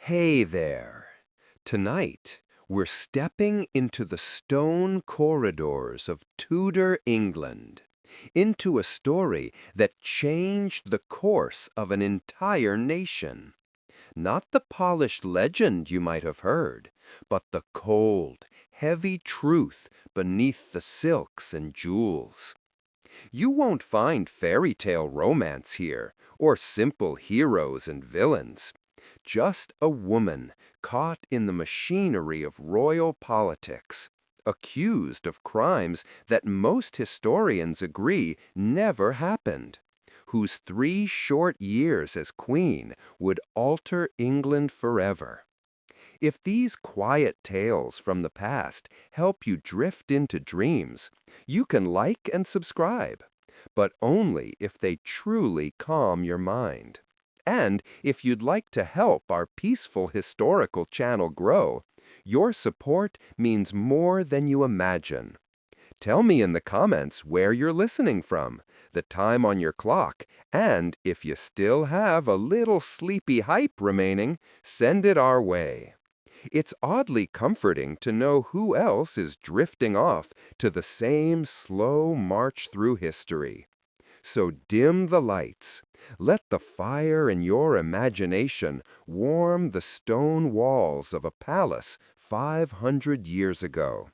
Hey there. Tonight, we're stepping into the stone corridors of Tudor England, into a story that changed the course of an entire nation. Not the polished legend you might have heard, but the cold, heavy truth beneath the silks and jewels. You won't find fairy tale romance here, or simple heroes and villains. Just a woman caught in the machinery of royal politics, accused of crimes that most historians agree never happened, whose 3 short years as queen would alter England forever. If these quiet tales from the past help you drift into dreams, you can like and subscribe, but only if they truly calm your mind. And if you'd like to help our peaceful historical channel grow, your support means more than you imagine. Tell me in the comments where you're listening from, the time on your clock, and if you still have a little sleepy hype remaining, send it our way. It's oddly comforting to know who else is drifting off to the same slow march through history. So dim the lights. Let the fire in your imagination warm the stone walls of a palace 500 years ago.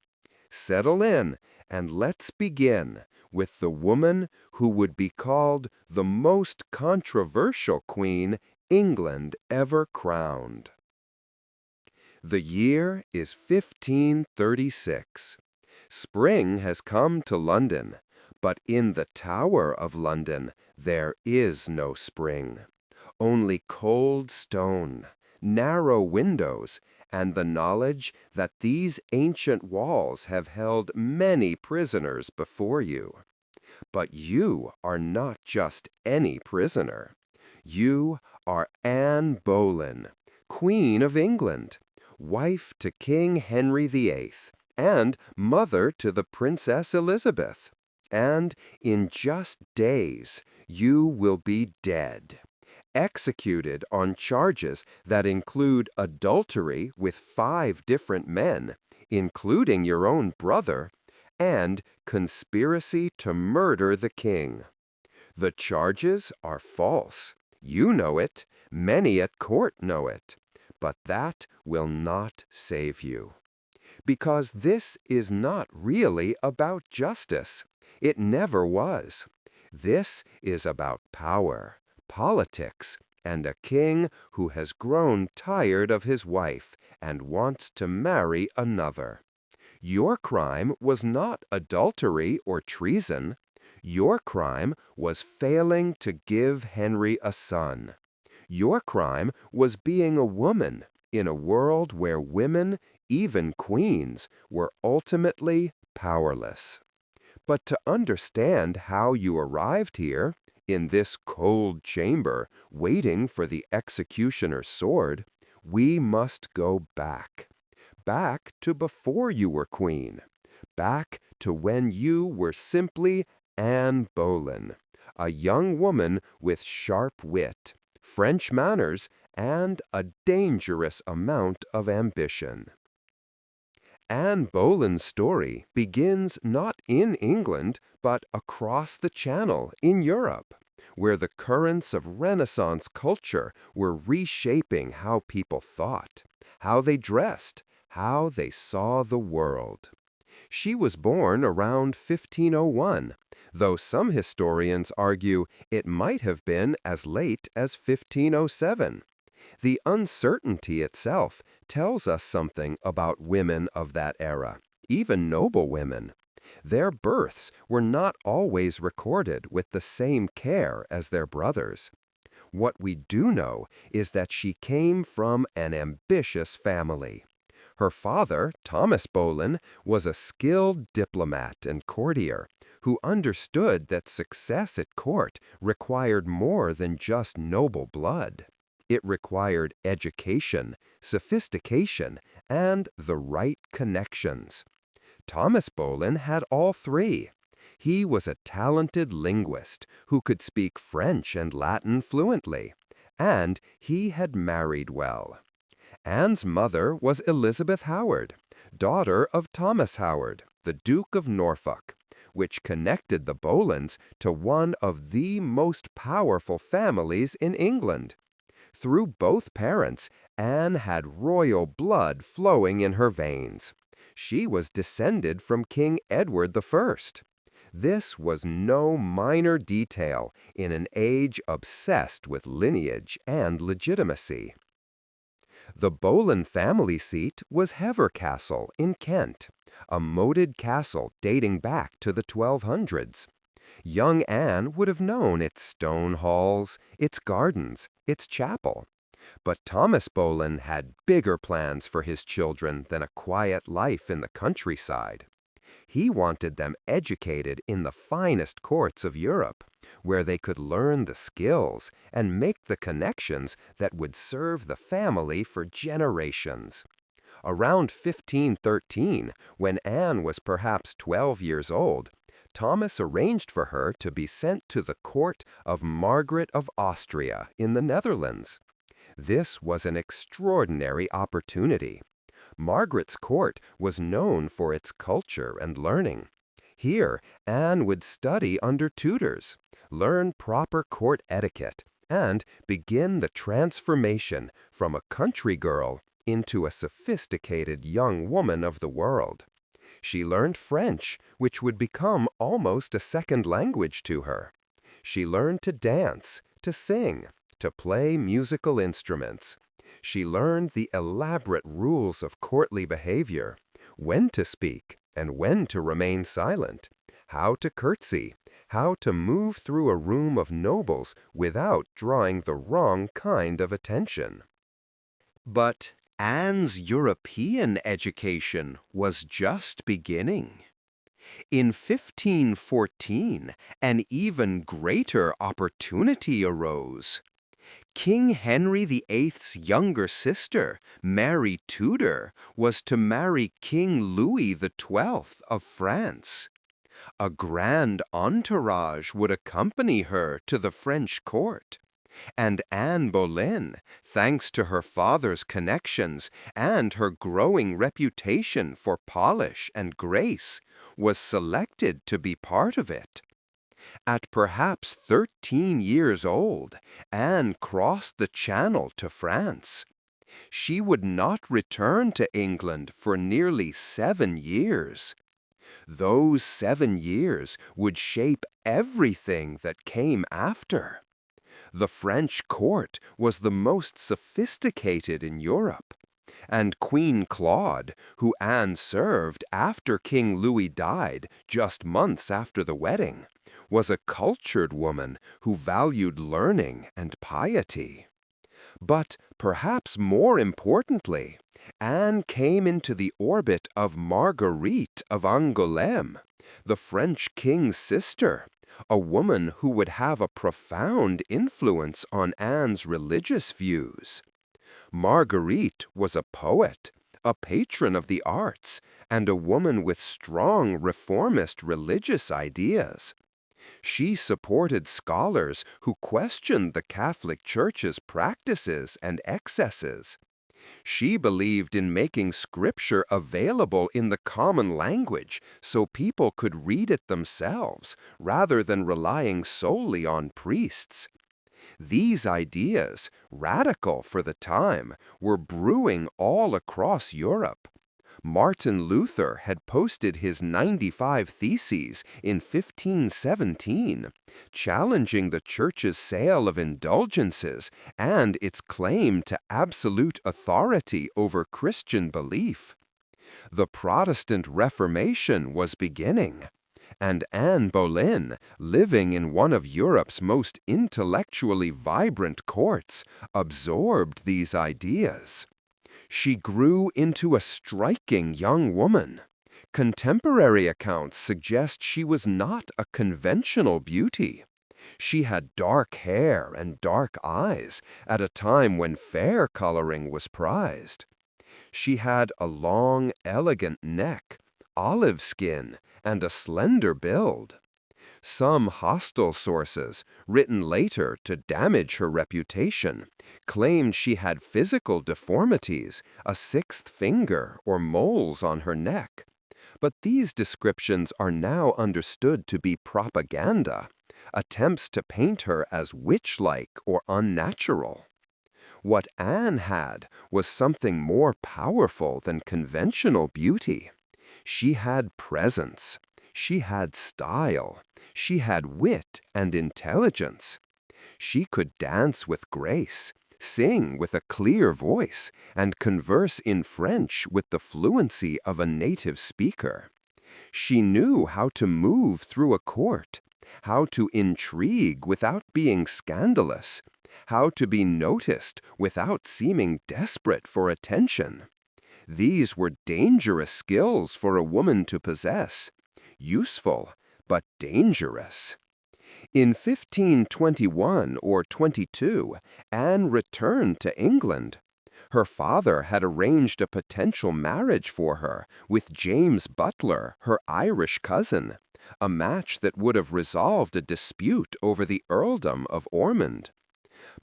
Settle in, and let's begin with the woman who would be called the most controversial queen England ever crowned. The year is 1536. Spring has come to London, but in the Tower of London there is no spring. Only cold stone, narrow windows, and the knowledge that these ancient walls have held many prisoners before you. But you are not just any prisoner. You are Anne Boleyn, Queen of England, wife to King Henry VIII, and mother to the Princess Elizabeth. And in just days, you will be dead, executed on charges that include adultery with 5 different men, including your own brother, and conspiracy to murder the king. The charges are false. You know it. Many at court know it. But that will not save you. Because this is not really about justice. It never was. This is about power, politics, and a king who has grown tired of his wife and wants to marry another. Your crime was not adultery or treason. Your crime was failing to give Henry a son. Your crime was being a woman in a world where women, even queens, were ultimately powerless. But to understand how you arrived here, in this cold chamber, waiting for the executioner's sword, we must go back. Back to before you were queen. Back to when you were simply Anne Boleyn, a young woman with sharp wit, French manners, and a dangerous amount of ambition. Anne Boleyn's story begins not in England, but across the Channel in Europe, where the currents of Renaissance culture were reshaping how people thought, how they dressed, how they saw the world. She was born around 1501, though some historians argue it might have been as late as 1507. The uncertainty itself tells us something about women of that era, even noble women. Their births were not always recorded with the same care as their brothers. What we do know is that she came from an ambitious family. Her father, Thomas Boleyn, was a skilled diplomat and courtier who understood that success at court required more than just noble blood. It required education, sophistication, and the right connections. Thomas Boleyn had all three. He was a talented linguist who could speak French and Latin fluently, and he had married well. Anne's mother was Elizabeth Howard, daughter of Thomas Howard, the Duke of Norfolk, which connected the Boleyns to one of the most powerful families in England. Through both parents, Anne had royal blood flowing in her veins. She was descended from King Edward I. This was no minor detail in an age obsessed with lineage and legitimacy. The Boleyn family seat was Hever Castle in Kent, a moated castle dating back to the 1200s. Young Anne would have known its stone halls, its gardens, its chapel. But Thomas Boleyn had bigger plans for his children than a quiet life in the countryside. He wanted them educated in the finest courts of Europe, where they could learn the skills and make the connections that would serve the family for generations. Around 1513, when Anne was perhaps 12 years old, Thomas arranged for her to be sent to the court of Margaret of Austria in the Netherlands. This was an extraordinary opportunity. Margaret's court was known for its culture and learning. Here, Anne would study under tutors, learn proper court etiquette, and begin the transformation from a country girl into a sophisticated young woman of the world. She learned French, which would become almost a second language to her. She learned to dance, to sing, to play musical instruments. She learned the elaborate rules of courtly behavior, when to speak and when to remain silent, how to curtsy, how to move through a room of nobles without drawing the wrong kind of attention. But Anne's European education was just beginning. In 1514, an even greater opportunity arose. King Henry VIII's younger sister, Mary Tudor, was to marry King Louis XII of France. A grand entourage would accompany her to the French court, and Anne Boleyn, thanks to her father's connections and her growing reputation for polish and grace, was selected to be part of it. At perhaps 13 years old, Anne crossed the Channel to France. She would not return to England for nearly 7 years. Those 7 years would shape everything that came after. The French court was the most sophisticated in Europe, and Queen Claude, who Anne served after King Louis died just months after the wedding, was a cultured woman who valued learning and piety. But perhaps more importantly, Anne came into the orbit of Marguerite of Angoulême, the French king's sister, a woman who would have a profound influence on Anne's religious views. Marguerite was a poet, a patron of the arts, and a woman with strong reformist religious ideas. She supported scholars who questioned the Catholic Church's practices and excesses. She believed in making scripture available in the common language so people could read it themselves, rather than relying solely on priests. These ideas, radical for the time, were brewing all across Europe. Martin Luther had posted his 95 Theses in 1517, challenging the Church's sale of indulgences and its claim to absolute authority over Christian belief. The Protestant Reformation was beginning, and Anne Boleyn, living in one of Europe's most intellectually vibrant courts, absorbed these ideas. She grew into a striking young woman. Contemporary accounts suggest she was not a conventional beauty. She had dark hair and dark eyes at a time when fair coloring was prized. She had a long, elegant neck, olive skin, and a slender build. Some hostile sources, written later to damage her reputation, claimed she had physical deformities, a sixth finger, or moles on her neck. But these descriptions are now understood to be propaganda, attempts to paint her as witch-like or unnatural. What Anne had was something more powerful than conventional beauty. She had presence. She had style. She had wit and intelligence. She could dance with grace, sing with a clear voice, and converse in French with the fluency of a native speaker. She knew how to move through a court, how to intrigue without being scandalous, how to be noticed without seeming desperate for attention. These were dangerous skills for a woman to possess, useful but dangerous. In 1521 or 22, Anne returned to England. Her father had arranged a potential marriage for her with James Butler, her Irish cousin, a match that would have resolved a dispute over the earldom of Ormond.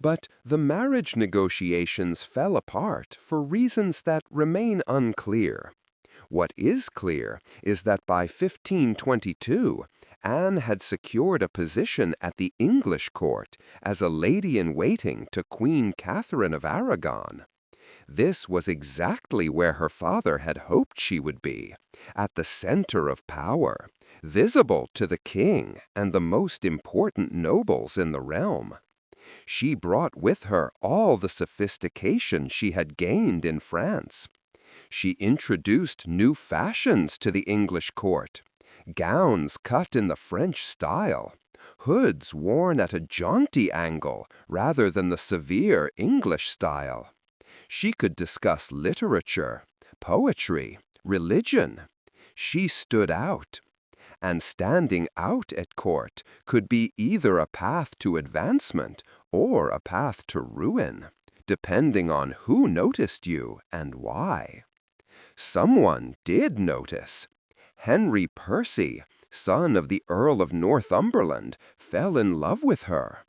But the marriage negotiations fell apart for reasons that remain unclear. What is clear is that by 1522, Anne had secured a position at the English court as a lady-in-waiting to Queen Catherine of Aragon. This was exactly where her father had hoped she would be, at the center of power, visible to the king and the most important nobles in the realm. She brought with her all the sophistication she had gained in France. She introduced new fashions to the English court, gowns cut in the French style, hoods worn at a jaunty angle rather than the severe English style. She could discuss literature, poetry, religion. She stood out. And standing out at court could be either a path to advancement or a path to ruin, depending on who noticed you and why. Someone did notice. Henry Percy, son of the Earl of Northumberland, fell in love with her.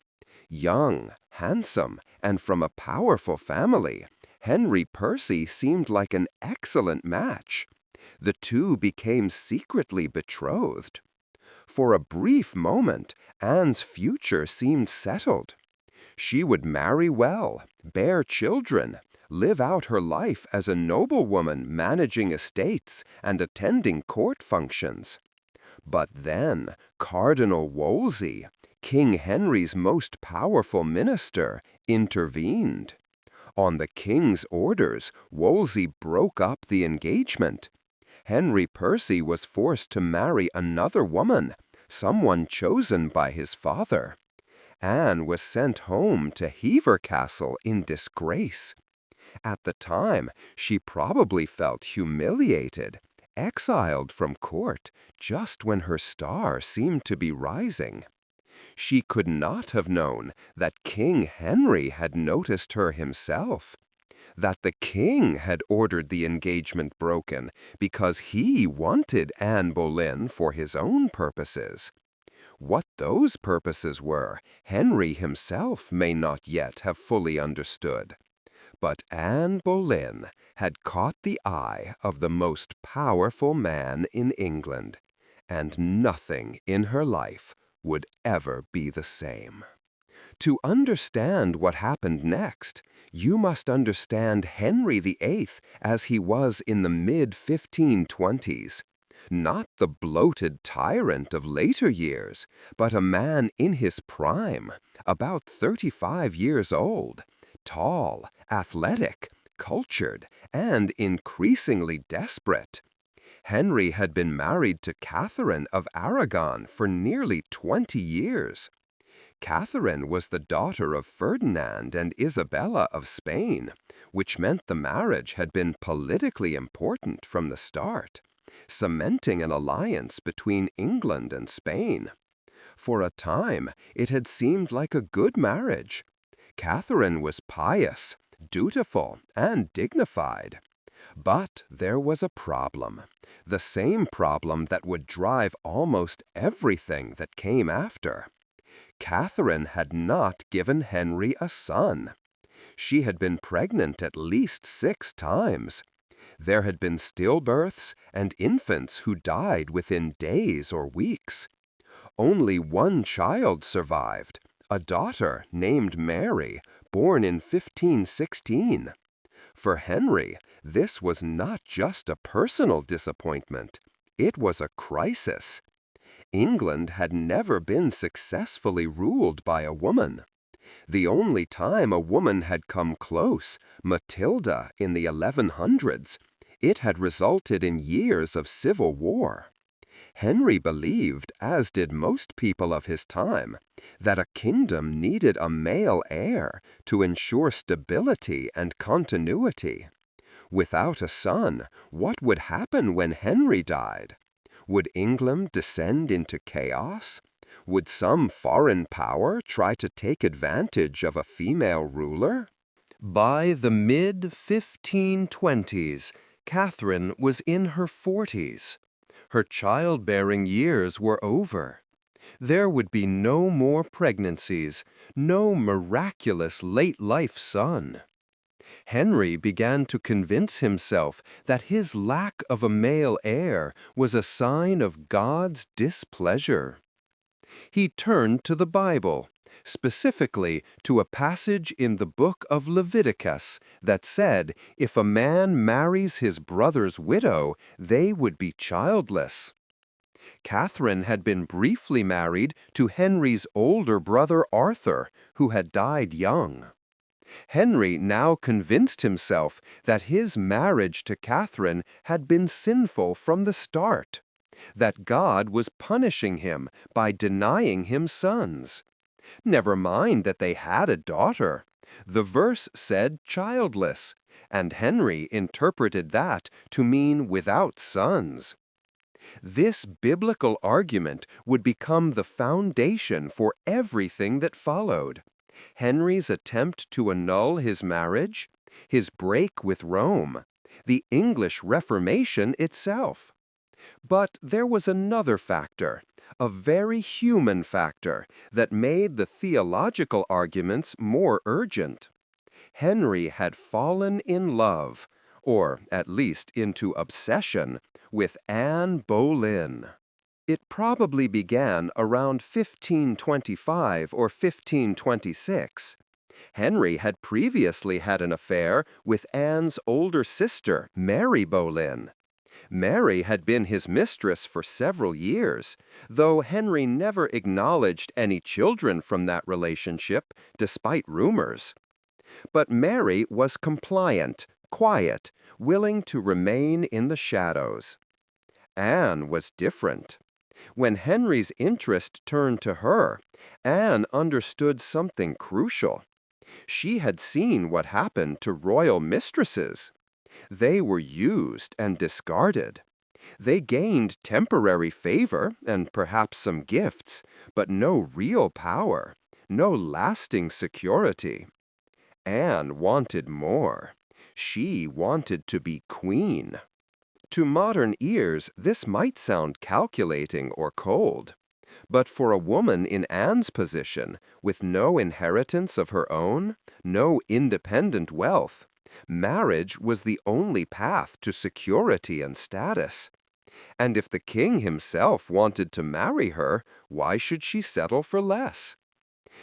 Young, handsome, and from a powerful family, Henry Percy seemed like an excellent match. The two became secretly betrothed. For a brief moment, Anne's future seemed settled. She would marry well, bear children, live out her life as a noblewoman managing estates and attending court functions. But then Cardinal Wolsey, King Henry's most powerful minister, intervened. On the king's orders, Wolsey broke up the engagement. Henry Percy was forced to marry another woman, someone chosen by his father. Anne was sent home to Hever Castle in disgrace. At the time, she probably felt humiliated, exiled from court just when her star seemed to be rising. She could not have known that King Henry had noticed her himself, that the king had ordered the engagement broken because he wanted Anne Boleyn for his own purposes. What those purposes were, Henry himself may not yet have fully understood. But Anne Boleyn had caught the eye of the most powerful man in England, and nothing in her life would ever be the same. To understand what happened next, you must understand Henry VIII as he was in the mid-1520s. Not the bloated tyrant of later years, but a man in his prime, about 35 years old, tall, athletic, cultured, and increasingly desperate. Henry had been married to Catherine of Aragon for nearly 20 years. Catherine was the daughter of Ferdinand and Isabella of Spain, which meant the marriage had been politically important from the start, cementing an alliance between England and Spain. For a time, it had seemed like a good marriage. Catherine was pious, dutiful, and dignified. But there was a problem, the same problem that would drive almost everything that came after. Catherine had not given Henry a son. She had been pregnant at least 6 times. There had been stillbirths and infants who died within days or weeks. Only one child survived, a daughter named Mary, born in 1516. For Henry, this was not just a personal disappointment. It was a crisis. England had never been successfully ruled by a woman. The only time a woman had come close, Matilda in the 1100s, it had resulted in years of civil war. Henry believed, as did most people of his time, that a kingdom needed a male heir to ensure stability and continuity. Without a son, what would happen when Henry died? Would England descend into chaos? Would some foreign power try to take advantage of a female ruler? By the mid-1520s, Catherine was in her 40s. Her childbearing years were over. There would be no more pregnancies, no miraculous late-life son. Henry began to convince himself that his lack of a male heir was a sign of God's displeasure. He turned to the Bible, specifically to a passage in the book of Leviticus that said if a man marries his brother's widow, they would be childless. Catherine had been briefly married to Henry's older brother Arthur, who had died young. Henry now convinced himself that his marriage to Catherine had been sinful from the start, that God was punishing him by denying him sons. Never mind that they had a daughter. The verse said childless, and Henry interpreted that to mean without sons. This biblical argument would become the foundation for everything that followed. Henry's attempt to annul his marriage, his break with Rome, the English Reformation itself. But there was another factor, a very human factor, that made the theological arguments more urgent. Henry had fallen in love, or at least into obsession, with Anne Boleyn. It probably began around 1525 or 1526. Henry had previously had an affair with Anne's older sister, Mary Boleyn. Mary had been his mistress for several years, though Henry never acknowledged any children from that relationship, despite rumors. But Mary was compliant, quiet, willing to remain in the shadows. Anne was different. When Henry's interest turned to her, Anne understood something crucial. She had seen what happened to royal mistresses. They were used and discarded. They gained temporary favor and perhaps some gifts, but no real power, no lasting security. Anne wanted more. She wanted to be queen. To modern ears, this might sound calculating or cold. But for a woman in Anne's position, with no inheritance of her own, no independent wealth, marriage was the only path to security and status. And if the king himself wanted to marry her, why should she settle for less?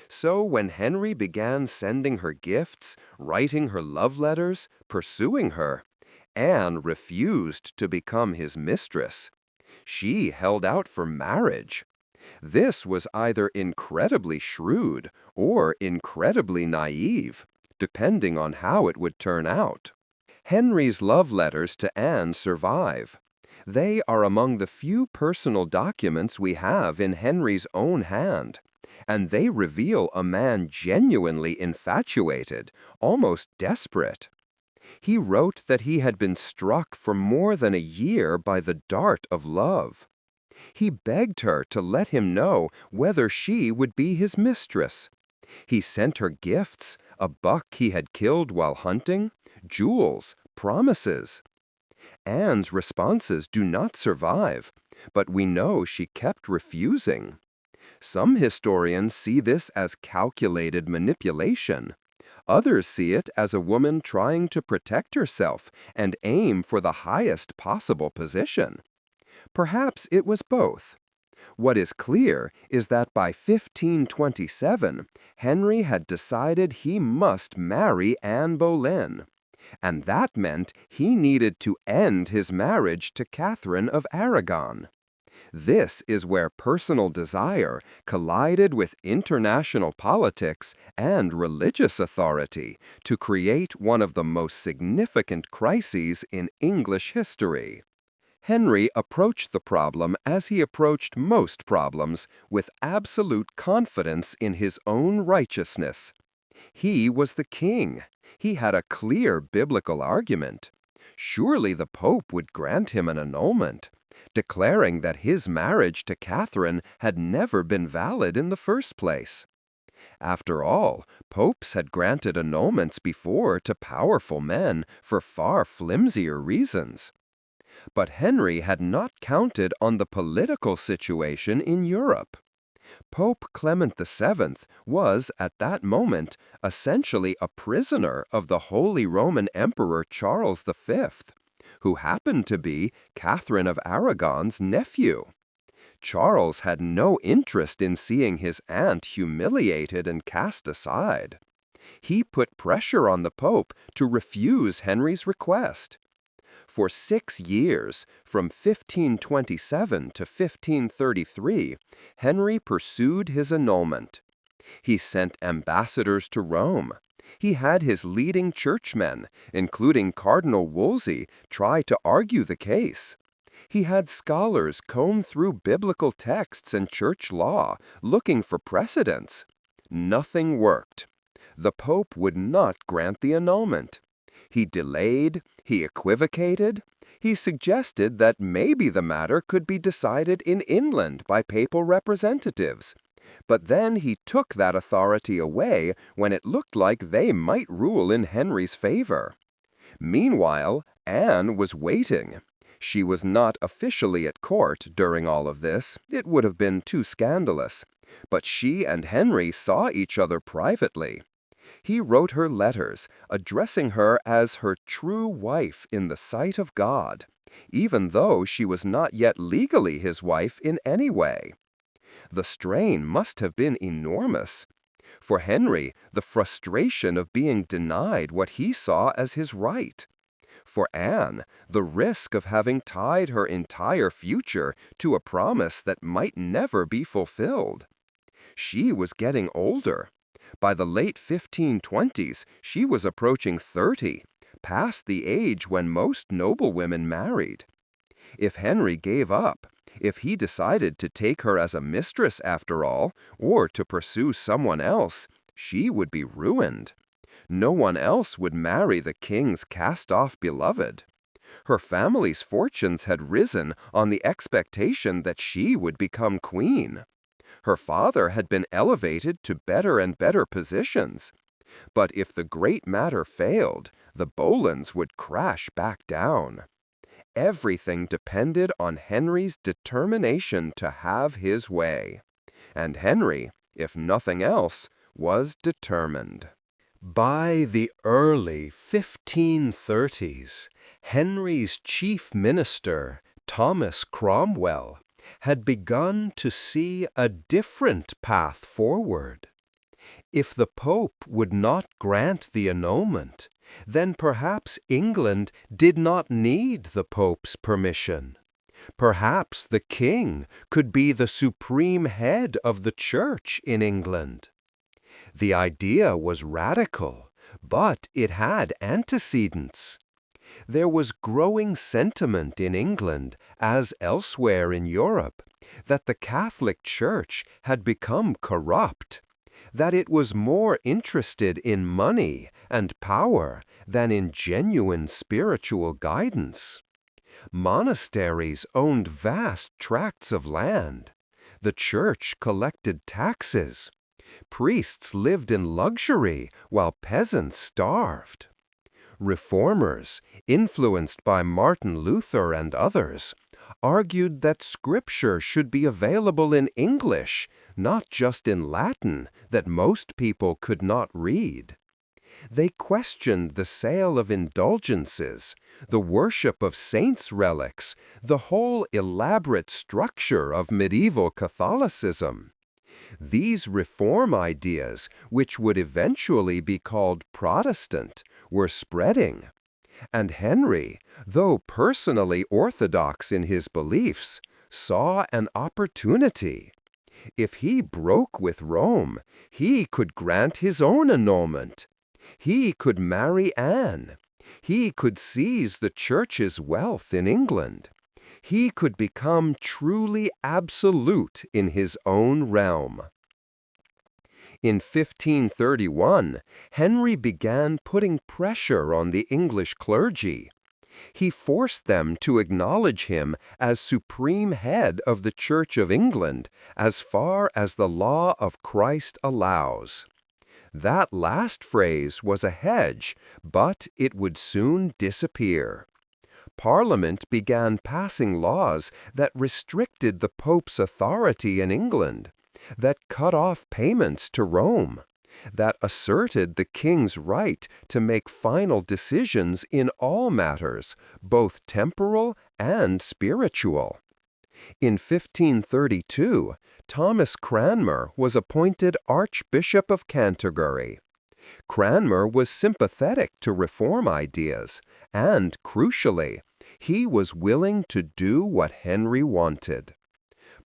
So when Henry began sending her gifts, writing her love letters, pursuing her, Anne refused to become his mistress. She held out for marriage. This was either incredibly shrewd or incredibly naive, depending on how it would turn out. Henry's love letters to Anne survive. They are among the few personal documents we have in Henry's own hand, and they reveal a man genuinely infatuated, almost desperate. He wrote that he had been struck for more than a year by the dart of love. He begged her to let him know whether she would be his mistress. He sent her gifts, a buck he had killed while hunting, jewels, promises. Anne's responses do not survive, but we know she kept refusing. Some historians see this as calculated manipulation. Others see it as a woman trying to protect herself and aim for the highest possible position. Perhaps it was both. What is clear is that by 1527, Henry had decided he must marry Anne Boleyn, and that meant he needed to end his marriage to Catherine of Aragon. This is where personal desire collided with international politics and religious authority to create one of the most significant crises in English history. Henry approached the problem as he approached most problems, with absolute confidence in his own righteousness. He was the king. He had a clear biblical argument. Surely the Pope would grant him an annulment, declaring that his marriage to Catherine had never been valid in the first place. After all, popes had granted annulments before to powerful men for far flimsier reasons. But Henry had not counted on the political situation in Europe. Pope Clement VII was, at that moment, essentially a prisoner of the Holy Roman Emperor Charles V, who happened to be Catherine of Aragon's nephew. Charles had no interest in seeing his aunt humiliated and cast aside. He put pressure on the Pope to refuse Henry's request. For 6 years, from 1527 to 1533, Henry pursued his annulment. He sent ambassadors to Rome. He had his leading churchmen, including Cardinal Wolsey, try to argue the case. He had scholars comb through biblical texts and church law, looking for precedents. Nothing worked. The Pope would not grant the annulment. He delayed, he equivocated, he suggested that maybe the matter could be decided in England by papal representatives. But then he took that authority away when it looked like they might rule in Henry's favor. Meanwhile, Anne was waiting. She was not officially at court during all of this. It would have been too scandalous. But she and Henry saw each other privately. He wrote her letters, addressing her as her true wife in the sight of God, even though she was not yet legally his wife in any way. The strain must have been enormous. For Henry, the frustration of being denied what he saw as his right. For Anne, the risk of having tied her entire future to a promise that might never be fulfilled. She was getting older. By the late 1520s, she was approaching 30, past the age when most noblewomen married. If Henry gave up, if he decided to take her as a mistress after all, or to pursue someone else, she would be ruined. No one else would marry the king's cast-off beloved. Her family's fortunes had risen on the expectation that she would become queen. Her father had been elevated to better and better positions. But if the great matter failed, the Boleyns would crash back down. Everything depended on Henry's determination to have his way. And Henry, if nothing else, was determined. By the early 1530s, Henry's chief minister, Thomas Cromwell, had begun to see a different path forward. If the Pope would not grant the annulment, then perhaps England did not need the Pope's permission. Perhaps the king could be the supreme head of the Church in England. The idea was radical, but it had antecedents. There was growing sentiment in England, as elsewhere in Europe, that the Catholic Church had become corrupt, that it was more interested in money and power than in genuine spiritual guidance. Monasteries owned vast tracts of land. The Church collected taxes. Priests lived in luxury while peasants starved. Reformers, influenced by Martin Luther and others, argued that Scripture should be available in English, not just in Latin that most people could not read. They questioned the sale of indulgences, the worship of saints' relics, the whole elaborate structure of medieval Catholicism. These reform ideas, which would eventually be called Protestant, were spreading. And Henry, though personally orthodox in his beliefs, saw an opportunity. If he broke with Rome, he could grant his own annulment. He could marry Anne. He could seize the Church's wealth in England. He could become truly absolute in his own realm. In 1531, Henry began putting pressure on the English clergy. He forced them to acknowledge him as supreme head of the Church of England as far as the law of Christ allows. That last phrase was a hedge, but it would soon disappear. Parliament began passing laws that restricted the Pope's authority in England, that cut off payments to Rome, that asserted the king's right to make final decisions in all matters, both temporal and spiritual. In 1532, Thomas Cranmer was appointed Archbishop of Canterbury. Cranmer was sympathetic to reform ideas, and, crucially, he was willing to do what Henry wanted.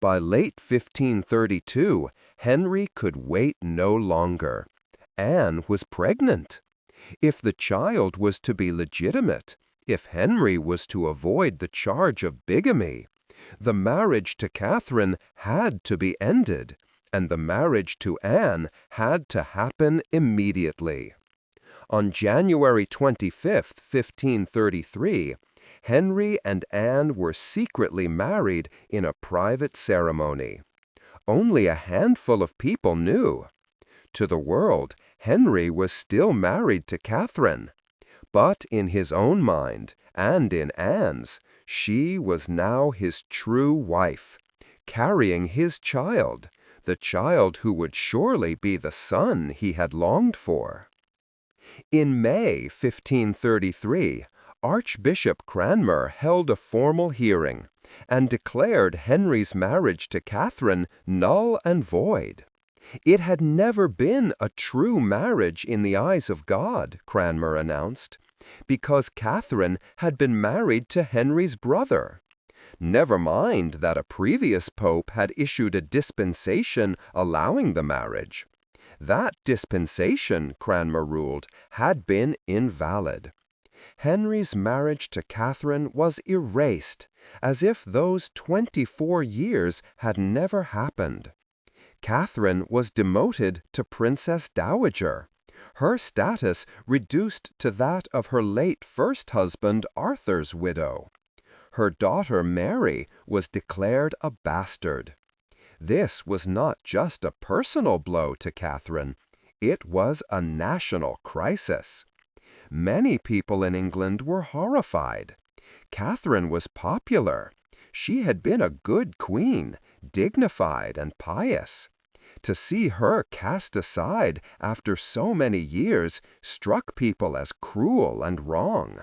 By late 1532, Henry could wait no longer. Anne was pregnant. If the child was to be legitimate, if Henry was to avoid the charge of bigamy, the marriage to Catherine had to be ended, and the marriage to Anne had to happen immediately. On January 25, 1533, Henry and Anne were secretly married in a private ceremony. Only a handful of people knew. To the world, Henry was still married to Catherine. But in his own mind, and in Anne's, she was now his true wife, carrying his child, the child who would surely be the son he had longed for. In May 1533, Archbishop Cranmer held a formal hearing and declared Henry's marriage to Catherine null and void. It had never been a true marriage in the eyes of God, Cranmer announced, because Catherine had been married to Henry's brother. Never mind that a previous pope had issued a dispensation allowing the marriage. That dispensation, Cranmer ruled, had been invalid. Henry's marriage to Catherine was erased, as if those 24 years had never happened. Catherine was demoted to Princess Dowager, her status reduced to that of her late first husband Arthur's widow. Her daughter Mary was declared a bastard. This was not just a personal blow to Catherine, it was a national crisis. Many people in England were horrified. Catherine was popular. She had been a good queen, dignified and pious. To see her cast aside after so many years struck people as cruel and wrong.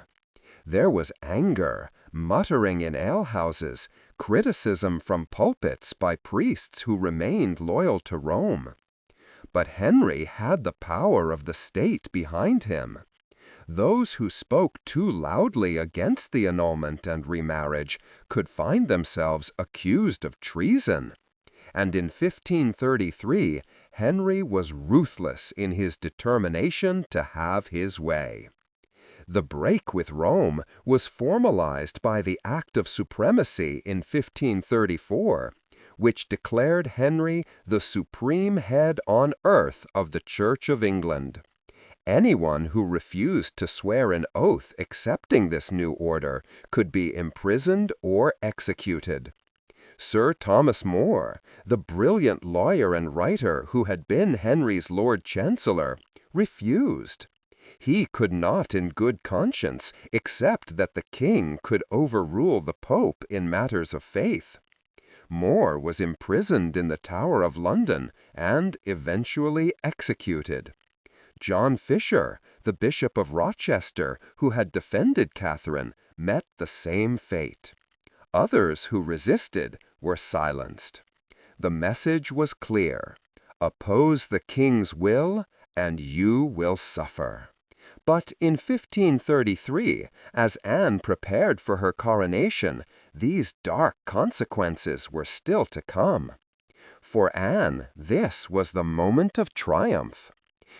There was anger, muttering in alehouses, criticism from pulpits by priests who remained loyal to Rome. But Henry had the power of the state behind him. Those who spoke too loudly against the annulment and remarriage could find themselves accused of treason. And in 1533, Henry was ruthless in his determination to have his way. The break with Rome was formalized by the Act of Supremacy in 1534, which declared Henry the supreme head on earth of the Church of England. Anyone who refused to swear an oath accepting this new order could be imprisoned or executed. Sir Thomas More, the brilliant lawyer and writer who had been Henry's Lord Chancellor, refused. He could not in good conscience accept that the king could overrule the Pope in matters of faith. More was imprisoned in the Tower of London and eventually executed. John Fisher, the Bishop of Rochester, who had defended Catherine, met the same fate. Others who resisted were silenced. The message was clear: oppose the king's will, and you will suffer. But in 1533, as Anne prepared for her coronation, these dark consequences were still to come. For Anne, this was the moment of triumph.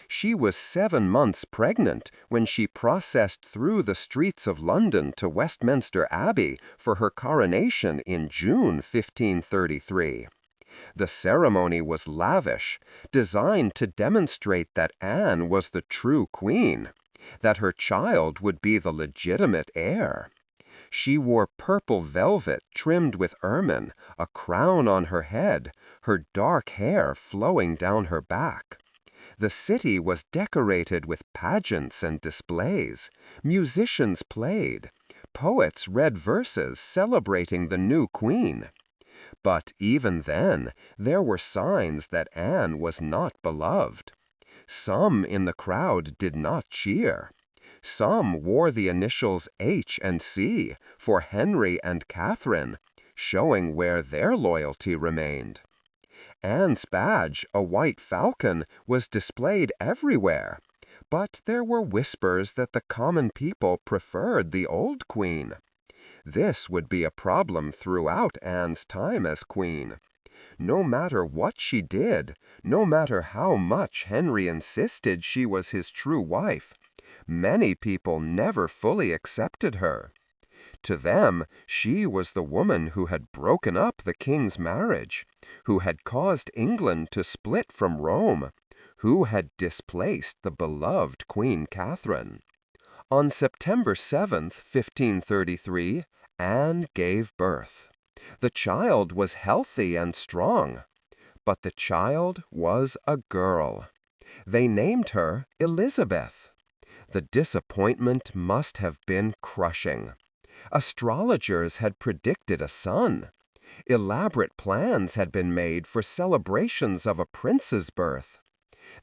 She was 7 months pregnant when she processed through the streets of London to Westminster Abbey for her coronation in June 1533. The ceremony was lavish, designed to demonstrate that Anne was the true queen, that her child would be the legitimate heir. She wore purple velvet trimmed with ermine, a crown on her head, her dark hair flowing down her back. The city was decorated with pageants and displays. Musicians played. Poets read verses celebrating the new queen. But even then, there were signs that Anne was not beloved. Some in the crowd did not cheer. Some wore the initials H and C for Henry and Catherine, showing where their loyalty remained. Anne's badge, a white falcon, was displayed everywhere, but there were whispers that the common people preferred the old queen. This would be a problem throughout Anne's time as queen. No matter what she did, no matter how much Henry insisted she was his true wife, many people never fully accepted her. To them, she was the woman who had broken up the king's marriage, who had caused England to split from Rome, who had displaced the beloved Queen Catherine. On September 7th, 1533, Anne gave birth. The child was healthy and strong, but the child was a girl. They named her Elizabeth. The disappointment must have been crushing. Astrologers had predicted a son. Elaborate plans had been made for celebrations of a prince's birth.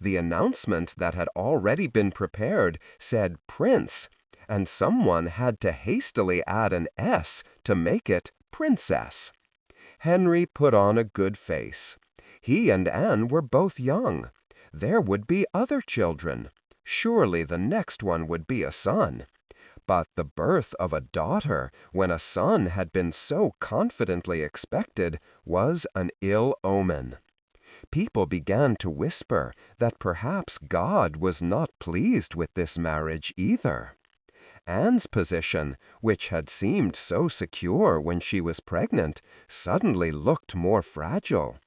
The announcement that had already been prepared said prince, and someone had to hastily add an S to make it princess. Henry put on a good face. He and Anne were both young. There would be other children. Surely the next one would be a son. But the birth of a daughter, when a son had been so confidently expected, was an ill omen. People began to whisper that perhaps God was not pleased with this marriage either. Anne's position, which had seemed so secure when she was pregnant, suddenly looked more fragile.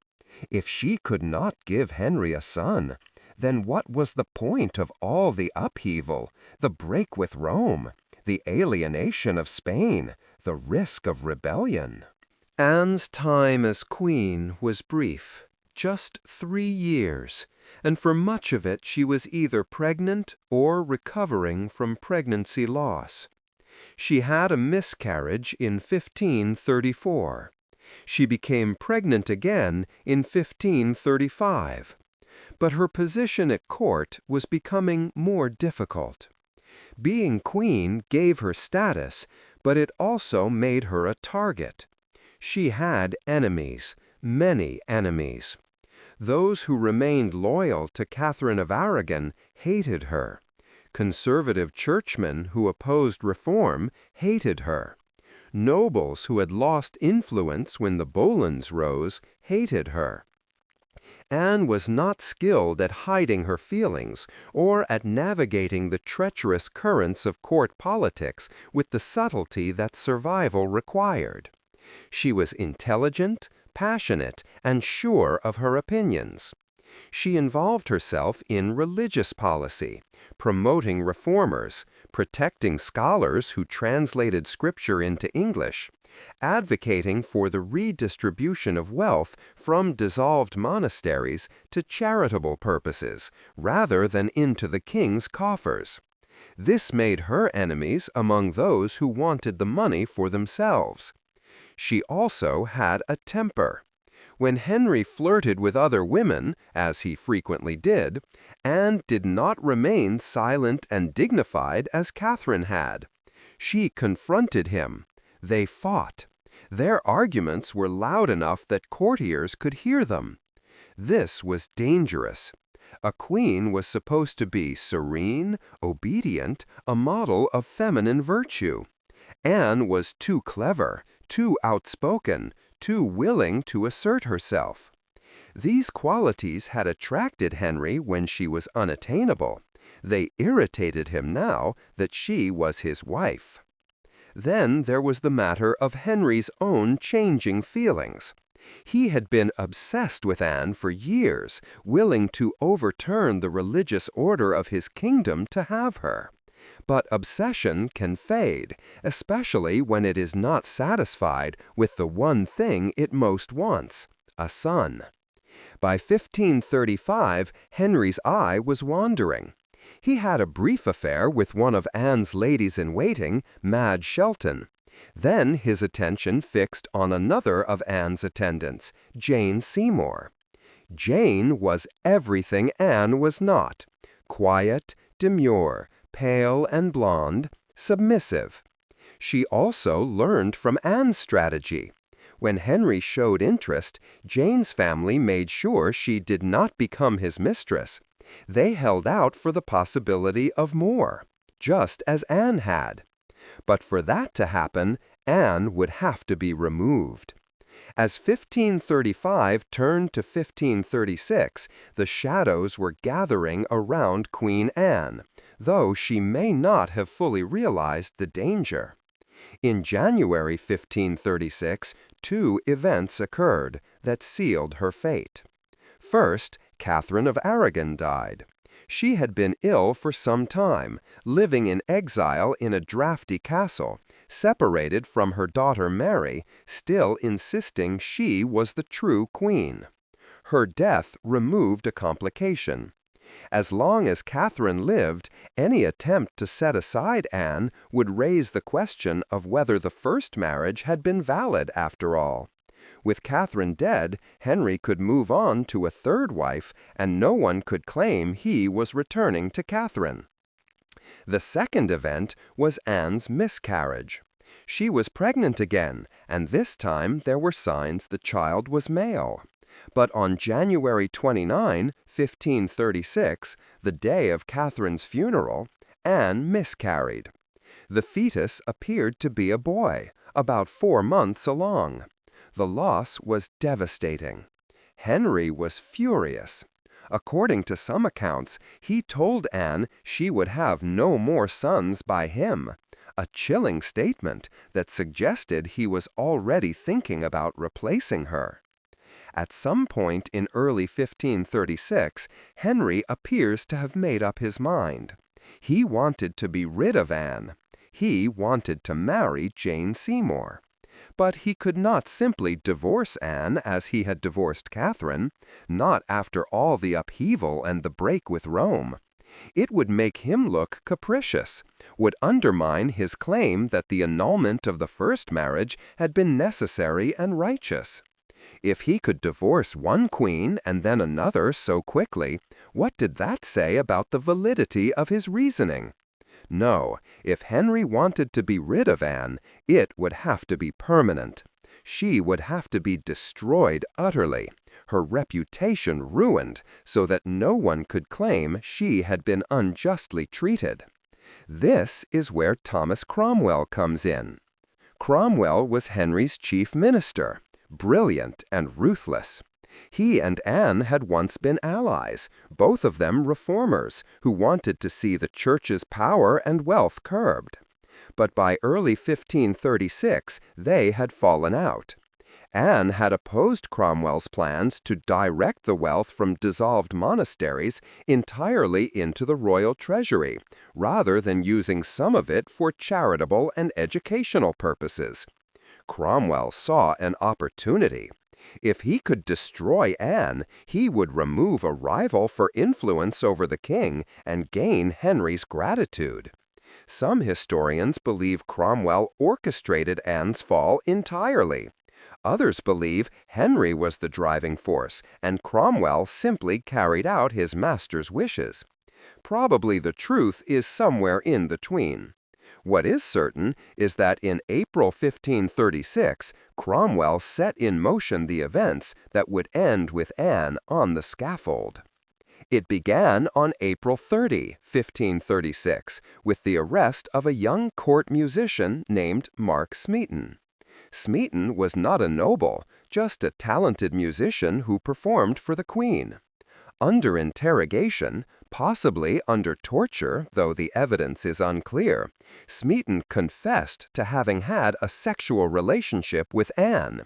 If she could not give Henry a son, then what was the point of all the upheaval, the break with Rome, the alienation of Spain, the risk of rebellion? Anne's time as queen was brief, just 3 years, and for much of it she was either pregnant or recovering from pregnancy loss. She had a miscarriage in 1534. She became pregnant again in 1535. But her position at court was becoming more difficult. Being queen gave her status, but it also made her a target. She had enemies, many enemies. Those who remained loyal to Catherine of Aragon hated her. Conservative churchmen who opposed reform hated her. Nobles who had lost influence when the Boleyns rose hated her. Anne was not skilled at hiding her feelings or at navigating the treacherous currents of court politics with the subtlety that survival required. She was intelligent, passionate, and sure of her opinions. She involved herself in religious policy, promoting reformers, protecting scholars who translated scripture into English, advocating for the redistribution of wealth from dissolved monasteries to charitable purposes rather than into the king's coffers. This made her enemies among those who wanted the money for themselves. She also had a temper. When Henry flirted with other women, as he frequently did, Anne did not remain silent and dignified as Catherine had. She confronted him. They fought. Their arguments were loud enough that courtiers could hear them. This was dangerous. A queen was supposed to be serene, obedient, a model of feminine virtue. Anne was too clever, too outspoken, too willing to assert herself. These qualities had attracted Henry when she was unattainable. They irritated him now that she was his wife. Then there was the matter of Henry's own changing feelings. He had been obsessed with Anne for years, willing to overturn the religious order of his kingdom to have her. But obsession can fade, especially when it is not satisfied with the one thing it most wants, a son. By 1535, Henry's eye was wandering. He had a brief affair with one of Anne's ladies-in-waiting, Madge Shelton. Then his attention fixed on another of Anne's attendants, Jane Seymour. Jane was everything Anne was not: quiet, demure, pale and blonde, submissive. She also learned from Anne's strategy. When Henry showed interest, Jane's family made sure she did not become his mistress. They held out for the possibility of more, just as Anne had. But for that to happen, Anne would have to be removed. As 1535 turned to 1536, the shadows were gathering around Queen Anne, though she may not have fully realized the danger. In January 1536, two events occurred that sealed her fate. First, Catherine of Aragon died. She had been ill for some time, living in exile in a draughty castle, separated from her daughter Mary, still insisting she was the true queen. Her death removed a complication. As long as Catherine lived, any attempt to set aside Anne would raise the question of whether the first marriage had been valid after all. With Catherine dead, Henry could move on to a third wife, and no one could claim he was returning to Catherine. The second event was Anne's miscarriage. She was pregnant again, and this time there were signs the child was male. But on January 29, 1536, the day of Catherine's funeral, Anne miscarried. The fetus appeared to be a boy, about 4 months along. The loss was devastating. Henry was furious. According to some accounts, he told Anne she would have no more sons by him, a chilling statement that suggested he was already thinking about replacing her. At some point in early 1536, Henry appears to have made up his mind. He wanted to be rid of Anne. He wanted to marry Jane Seymour. But he could not simply divorce Anne as he had divorced Catherine, not after all the upheaval and the break with Rome. It would make him look capricious, would undermine his claim that the annulment of the first marriage had been necessary and righteous. If he could divorce one queen and then another so quickly, what did that say about the validity of his reasoning? No, if Henry wanted to be rid of Anne, it would have to be permanent. She would have to be destroyed utterly, her reputation ruined, so that no one could claim she had been unjustly treated. This is where Thomas Cromwell comes in. Cromwell was Henry's chief minister, brilliant and ruthless. He and Anne had once been allies, both of them reformers who wanted to see the church's power and wealth curbed. But by early 1536, they had fallen out. Anne had opposed Cromwell's plans to direct the wealth from dissolved monasteries entirely into the royal treasury, rather than using some of it for charitable and educational purposes. Cromwell saw an opportunity. If he could destroy Anne, he would remove a rival for influence over the king and gain Henry's gratitude. Some historians believe Cromwell orchestrated Anne's fall entirely. Others believe Henry was the driving force, and Cromwell simply carried out his master's wishes. Probably the truth is somewhere in between. What is certain is that in April 1536, Cromwell set in motion the events that would end with Anne on the scaffold. It began on April 30, 1536, with the arrest of a young court musician named Mark Smeaton. Smeaton was not a noble, just a talented musician who performed for the Queen. Under interrogation, possibly under torture, though the evidence is unclear, Smeaton confessed to having had a sexual relationship with Anne.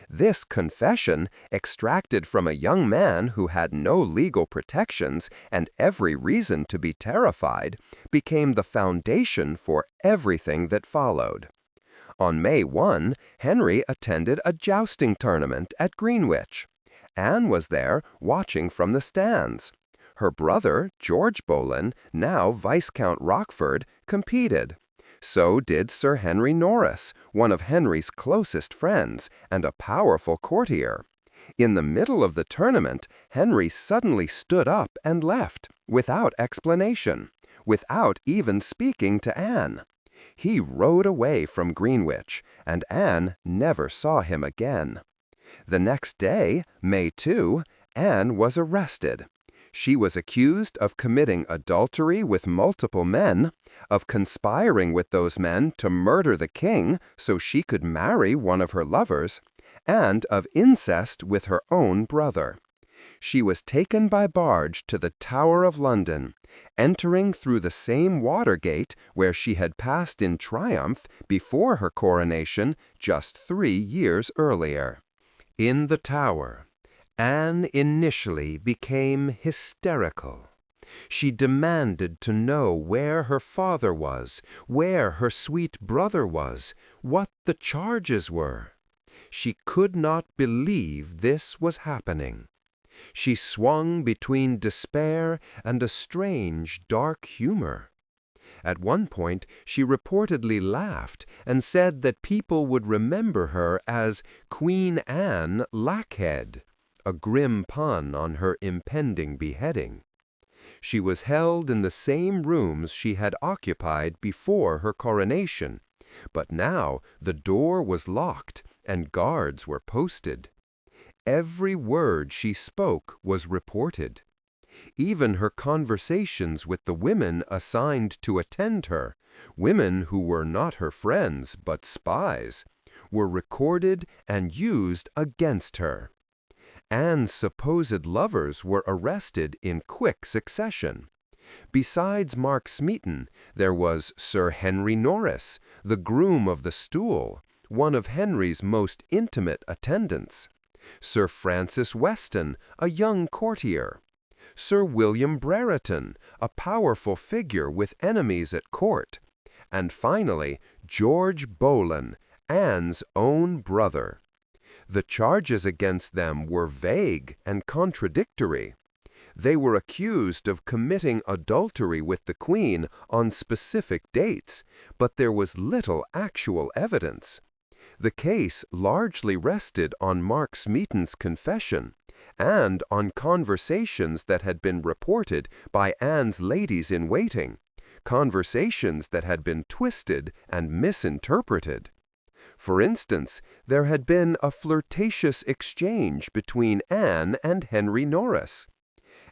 This confession, extracted from a young man who had no legal protections and every reason to be terrified, became the foundation for everything that followed. On May 1, Henry attended a jousting tournament at Greenwich. Anne was there, watching from the stands. Her brother, George Boleyn, now Viscount Rochford, competed. So did Sir Henry Norris, one of Henry's closest friends and a powerful courtier. In the middle of the tournament, Henry suddenly stood up and left, without explanation, without even speaking to Anne. He rode away from Greenwich, and Anne never saw him again. The next day, May 2, Anne was arrested. She was accused of committing adultery with multiple men, of conspiring with those men to murder the king so she could marry one of her lovers, and of incest with her own brother. She was taken by barge to the Tower of London, entering through the same water gate where she had passed in triumph before her coronation just 3 years earlier. In the Tower, Anne initially became hysterical. She demanded to know where her father was, where her sweet brother was, what the charges were. She could not believe this was happening. She swung between despair and a strange, dark humor. At one point, she reportedly laughed and said that people would remember her as Queen Anne Lackhead, a grim pun on her impending beheading. She was held in the same rooms she had occupied before her coronation, but now the door was locked and guards were posted. Every word she spoke was reported. Even her conversations with the women assigned to attend her, women who were not her friends but spies, were recorded and used against her. Anne's supposed lovers were arrested in quick succession. Besides Mark Smeaton, there was Sir Henry Norris, the groom of the stool, one of Henry's most intimate attendants. Sir Francis Weston, a young courtier. Sir William Brereton, a powerful figure with enemies at court. And finally, George Boleyn, Anne's own brother. The charges against them were vague and contradictory. They were accused of committing adultery with the Queen on specific dates, but there was little actual evidence. The case largely rested on Mark Smeaton's confession and on conversations that had been reported by Anne's ladies-in-waiting, conversations that had been twisted and misinterpreted. For instance, there had been a flirtatious exchange between Anne and Henry Norris.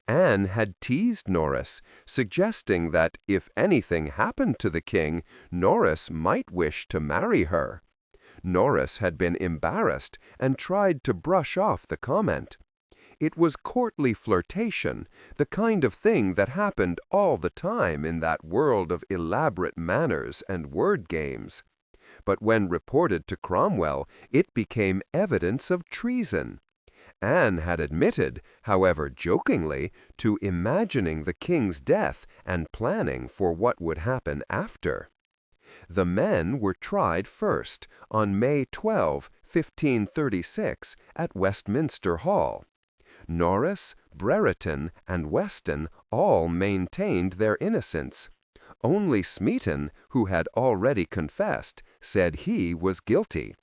Anne had teased Norris, suggesting that if anything happened to the king, Norris might wish to marry her. Norris had been embarrassed and tried to brush off the comment. It was courtly flirtation, the kind of thing that happened all the time in that world of elaborate manners and word games. But when reported to Cromwell, it became evidence of treason. Anne had admitted, however jokingly, to imagining the king's death and planning for what would happen after. The men were tried first, on May 12, 1536, at Westminster Hall. Norris, Brereton, and Weston all maintained their innocence. Only Smeaton, who had already confessed, said he was guilty.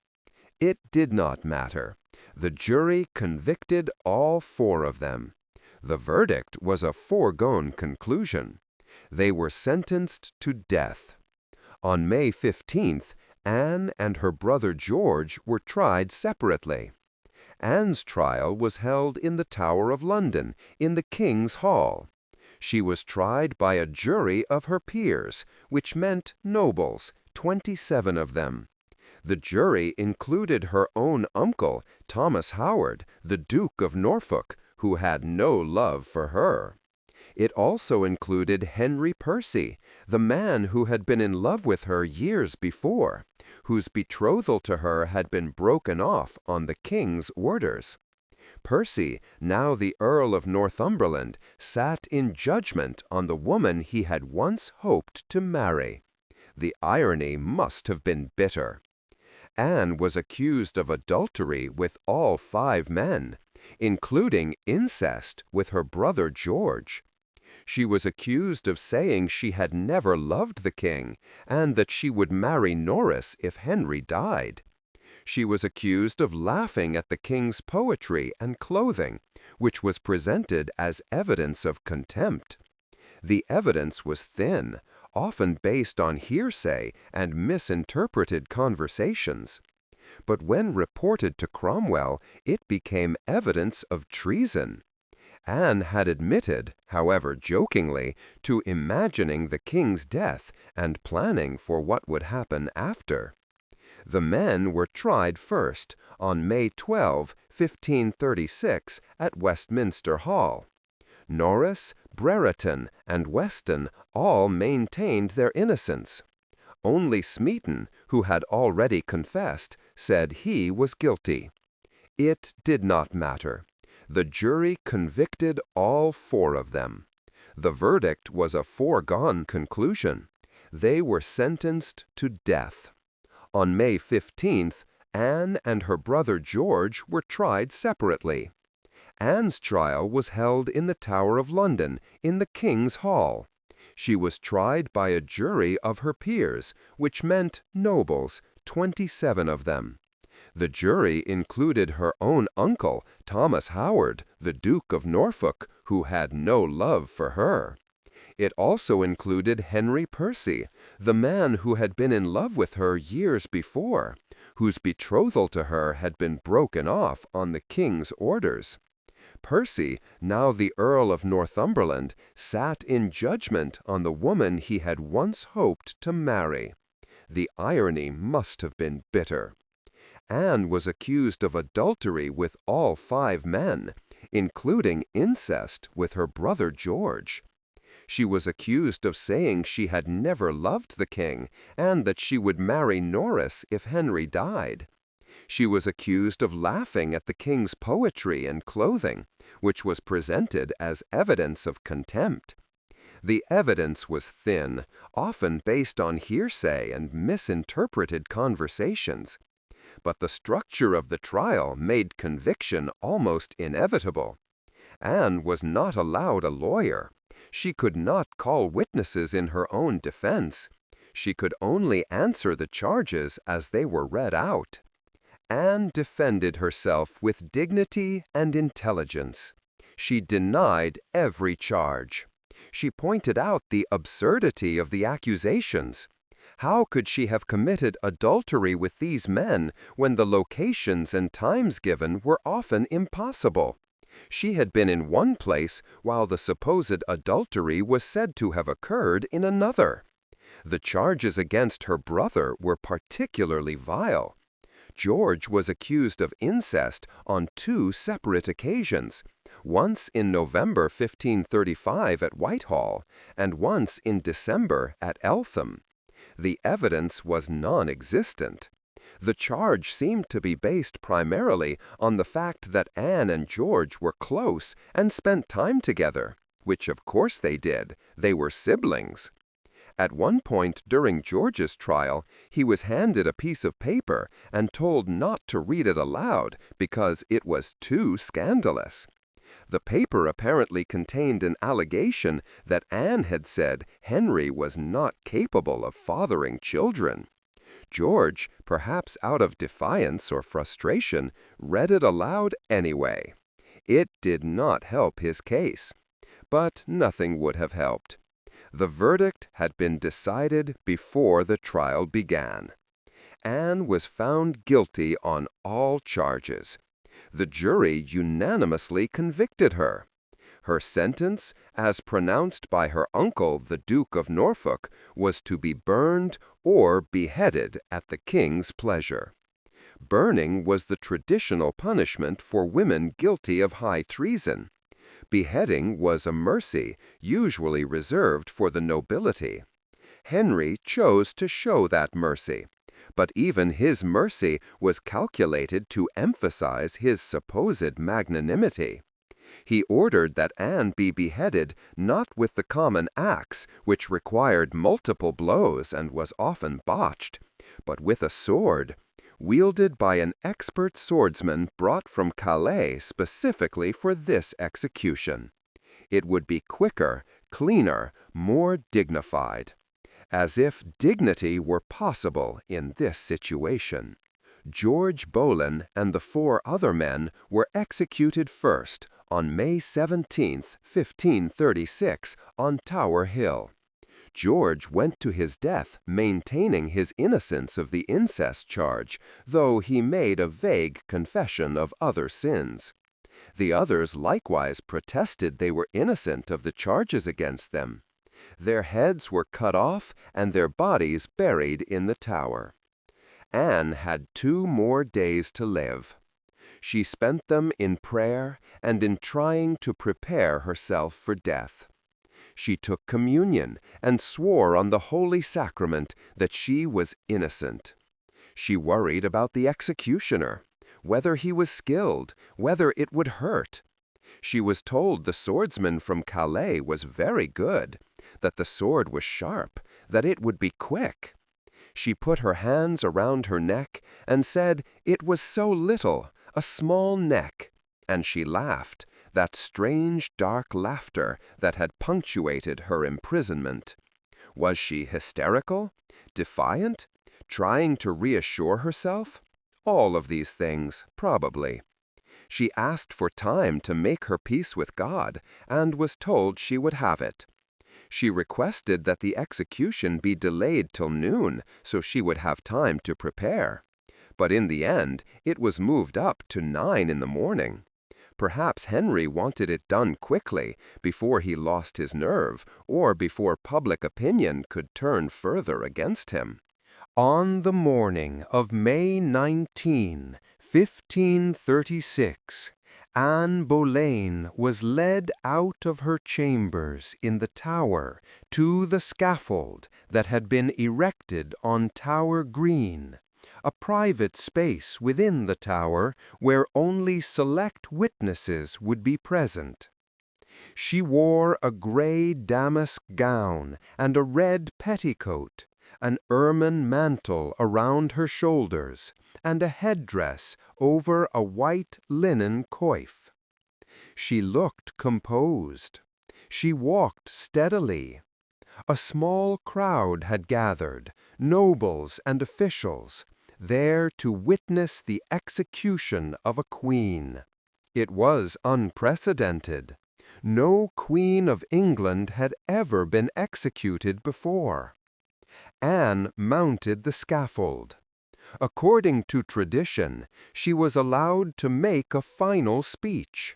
It did not matter. The jury convicted all four of them. The verdict was a foregone conclusion. They were sentenced to death. On May 15th, Anne and her brother George were tried separately. Anne's trial was held in the Tower of London, in the King's Hall. She was tried by a jury of her peers, which meant nobles, 27 of them. The jury included her own uncle, Thomas Howard, the Duke of Norfolk, who had no love for her. It also included Henry Percy, the man who had been in love with her years before, whose betrothal to her had been broken off on the king's orders. Percy, now the Earl of Northumberland, sat in judgment on the woman he had once hoped to marry. The irony must have been bitter. Anne was accused of adultery with all 5 men, including incest with her brother George. She was accused of saying she had never loved the king and that she would marry Norris if Henry died. She was accused of laughing at the king's poetry and clothing, which was presented as evidence of contempt. The evidence was thin, often based on hearsay and misinterpreted conversations. But when reported to Cromwell, it became evidence of treason. Anne had admitted, however jokingly, to imagining the king's death and planning for what would happen after. The men were tried first, on May 12, 1536, at Westminster Hall. Norris, Brereton, and Weston all maintained their innocence. Only Smeaton, who had already confessed, said he was guilty. It did not matter. The jury convicted all 4 of them. The verdict was a foregone conclusion. They were sentenced to death. On May 15th, Anne and her brother George were tried separately. Anne's trial was held in the Tower of London, in the King's Hall. She was tried by a jury of her peers, which meant nobles, 27 of them. The jury included her own uncle, Thomas Howard, the Duke of Norfolk, who had no love for her. It also included Henry Percy, the man who had been in love with her years before, whose betrothal to her had been broken off on the king's orders. Percy, now the Earl of Northumberland, sat in judgment on the woman he had once hoped to marry. The irony must have been bitter. Anne was accused of adultery with all 5 men, including incest with her brother George. She was accused of saying she had never loved the king and that she would marry Norris if Henry died. She was accused of laughing at the king's poetry and clothing, which was presented as evidence of contempt. The evidence was thin, often based on hearsay and misinterpreted conversations. But the structure of the trial made conviction almost inevitable. Anne was not allowed a lawyer. She could not call witnesses in her own defense. She could only answer the charges as they were read out. Anne defended herself with dignity and intelligence. She denied every charge. She pointed out the absurdity of the accusations. How could she have committed adultery with these men when the locations and times given were often impossible? She had been in one place while the supposed adultery was said to have occurred in another. The charges against her brother were particularly vile. George was accused of incest on 2 separate occasions, once in November 1535 at Whitehall, and once in December at Eltham. The evidence was non-existent. The charge seemed to be based primarily on the fact that Anne and George were close and spent time together, which of course they did. They were siblings. At one point during George's trial, he was handed a piece of paper and told not to read it aloud because it was too scandalous. The paper apparently contained an allegation that Anne had said Henry was not capable of fathering children. George, perhaps out of defiance or frustration, read it aloud anyway. It did not help his case. But nothing would have helped. The verdict had been decided before the trial began. Anne was found guilty on all charges. The jury unanimously convicted her. Her sentence, as pronounced by her uncle, the Duke of Norfolk, was to be burned or beheaded at the king's pleasure. Burning was the traditional punishment for women guilty of high treason. Beheading was a mercy, usually reserved for the nobility. Henry chose to show that mercy, but even his mercy was calculated to emphasize his supposed magnanimity. He ordered that Anne be beheaded not with the common axe, which required multiple blows and was often botched, but with a sword, wielded by an expert swordsman brought from Calais specifically for this execution. It would be quicker, cleaner, more dignified. As if dignity were possible in this situation. George Boleyn and the 4 other men were executed first on May 17, 1536, on Tower Hill. George went to his death maintaining his innocence of the incest charge, though he made a vague confession of other sins. The others likewise protested they were innocent of the charges against them. Their heads were cut off and their bodies buried in the Tower. Anne had 2 more days to live. She spent them in prayer and in trying to prepare herself for death. She took communion and swore on the Holy Sacrament that she was innocent. She worried about the executioner, whether he was skilled, whether it would hurt. She was told the swordsman from Calais was very good, that the sword was sharp, that it would be quick. She put her hands around her neck and said it was so little, a small neck, and she laughed, that strange dark laughter that had punctuated her imprisonment. Was she hysterical? Defiant? Trying to reassure herself? All of these things, probably. She asked for time to make her peace with God, and was told she would have it. She requested that the execution be delayed till noon, so she would have time to prepare. But in the end, it was moved up to 9 in the morning. Perhaps Henry wanted it done quickly, before he lost his nerve, or before public opinion could turn further against him. On the morning of May 19, 1536, Anne Boleyn was led out of her chambers in the Tower to the scaffold that had been erected on Tower Green, a private space within the Tower where only select witnesses would be present. She wore a gray damask gown and a red petticoat, an ermine mantle around her shoulders, and a headdress over a white linen coif. She looked composed. She walked steadily. A small crowd had gathered, nobles and officials, there to witness the execution of a queen. It was unprecedented. No queen of England had ever been executed before. Anne mounted the scaffold. According to tradition, she was allowed to make a final speech.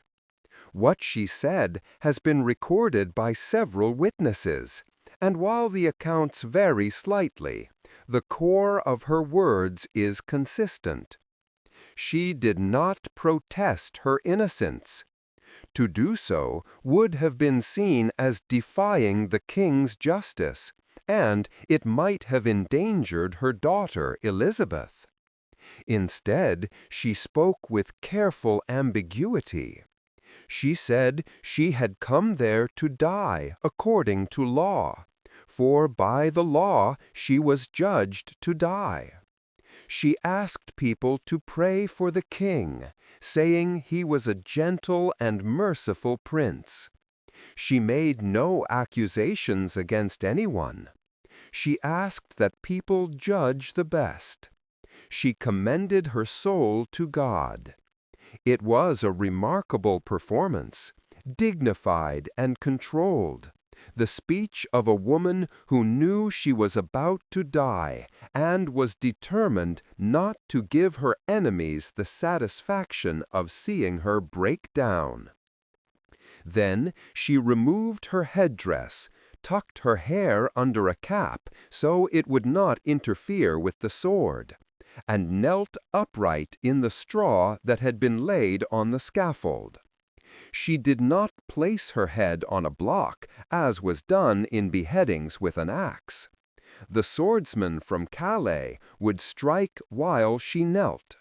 What she said has been recorded by several witnesses, and while the accounts vary slightly, the core of her words is consistent. She did not protest her innocence. To do so would have been seen as defying the king's justice, and it might have endangered her daughter Elizabeth. Instead, she spoke with careful ambiguity. She said she had come there to die according to law, for by the law she was judged to die. She asked people to pray for the king, saying he was a gentle and merciful prince. She made no accusations against anyone. She asked that people judge the best. She commended her soul to God. It was a remarkable performance, dignified and controlled, the speech of a woman who knew she was about to die and was determined not to give her enemies the satisfaction of seeing her break down. Then she removed her headdress, tucked her hair under a cap so it would not interfere with the sword, and knelt upright in the straw that had been laid on the scaffold. She did not place her head on a block, as was done in beheadings with an axe. The swordsman from Calais would strike while she knelt.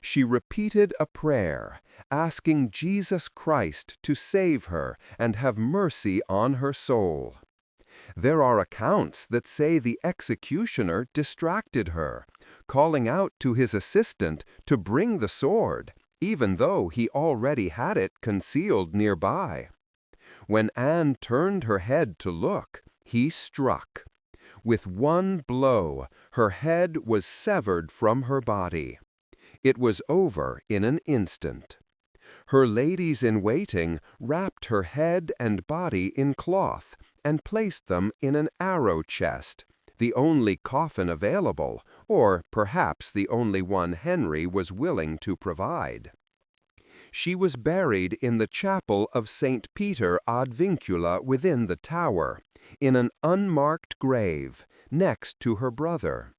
She repeated a prayer, asking Jesus Christ to save her and have mercy on her soul. There are accounts that say the executioner distracted her, calling out to his assistant to bring the sword, even though he already had it concealed nearby. When Anne turned her head to look, he struck. With one blow, her head was severed from her body. It was over in an instant. Her ladies-in-waiting wrapped her head and body in cloth and placed them in an arrow chest, the only coffin available, or perhaps the only one Henry was willing to provide. She was buried in the chapel of St. Peter ad Vincula within the tower, in an unmarked grave, next to her brother.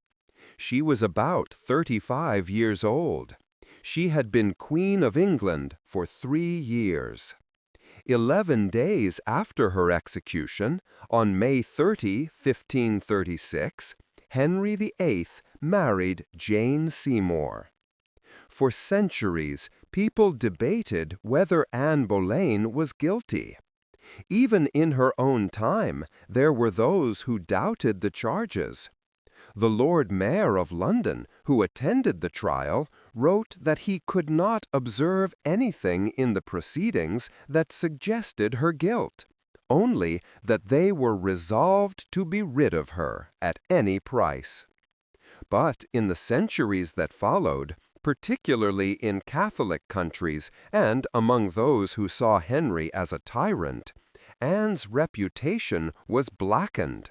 She was about 35 years old. She had been Queen of England for 3 years. 11 days after her execution, on May 30, 1536, Henry VIII married Jane Seymour. For centuries, people debated whether Anne Boleyn was guilty. Even in her own time, there were those who doubted the charges. The Lord Mayor of London, who attended the trial, wrote that he could not observe anything in the proceedings that suggested her guilt, only that they were resolved to be rid of her at any price. But in the centuries that followed, particularly in Catholic countries and among those who saw Henry as a tyrant, Anne's reputation was blackened.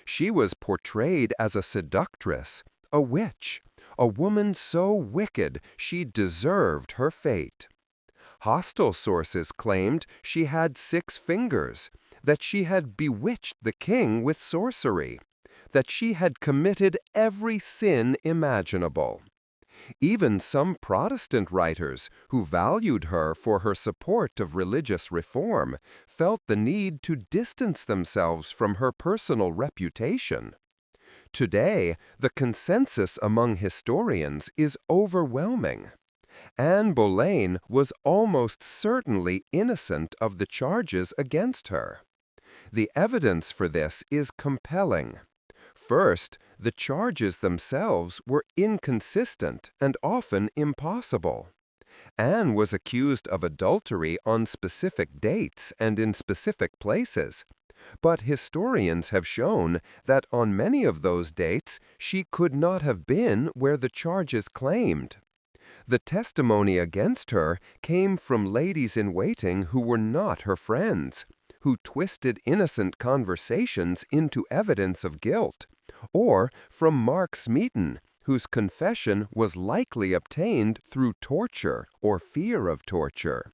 She was portrayed as a seductress, a witch, a woman so wicked she deserved her fate. Hostile sources claimed she had 6 fingers, that she had bewitched the king with sorcery, that she had committed every sin imaginable. Even some Protestant writers, who valued her for her support of religious reform, felt the need to distance themselves from her personal reputation. Today, the consensus among historians is overwhelming. Anne Boleyn was almost certainly innocent of the charges against her. The evidence for this is compelling. First, the charges themselves were inconsistent and often impossible. Anne was accused of adultery on specific dates and in specific places, but historians have shown that on many of those dates she could not have been where the charges claimed. The testimony against her came from ladies-in-waiting who were not her friends, who twisted innocent conversations into evidence of guilt, or from Mark Smeaton, whose confession was likely obtained through torture or fear of torture.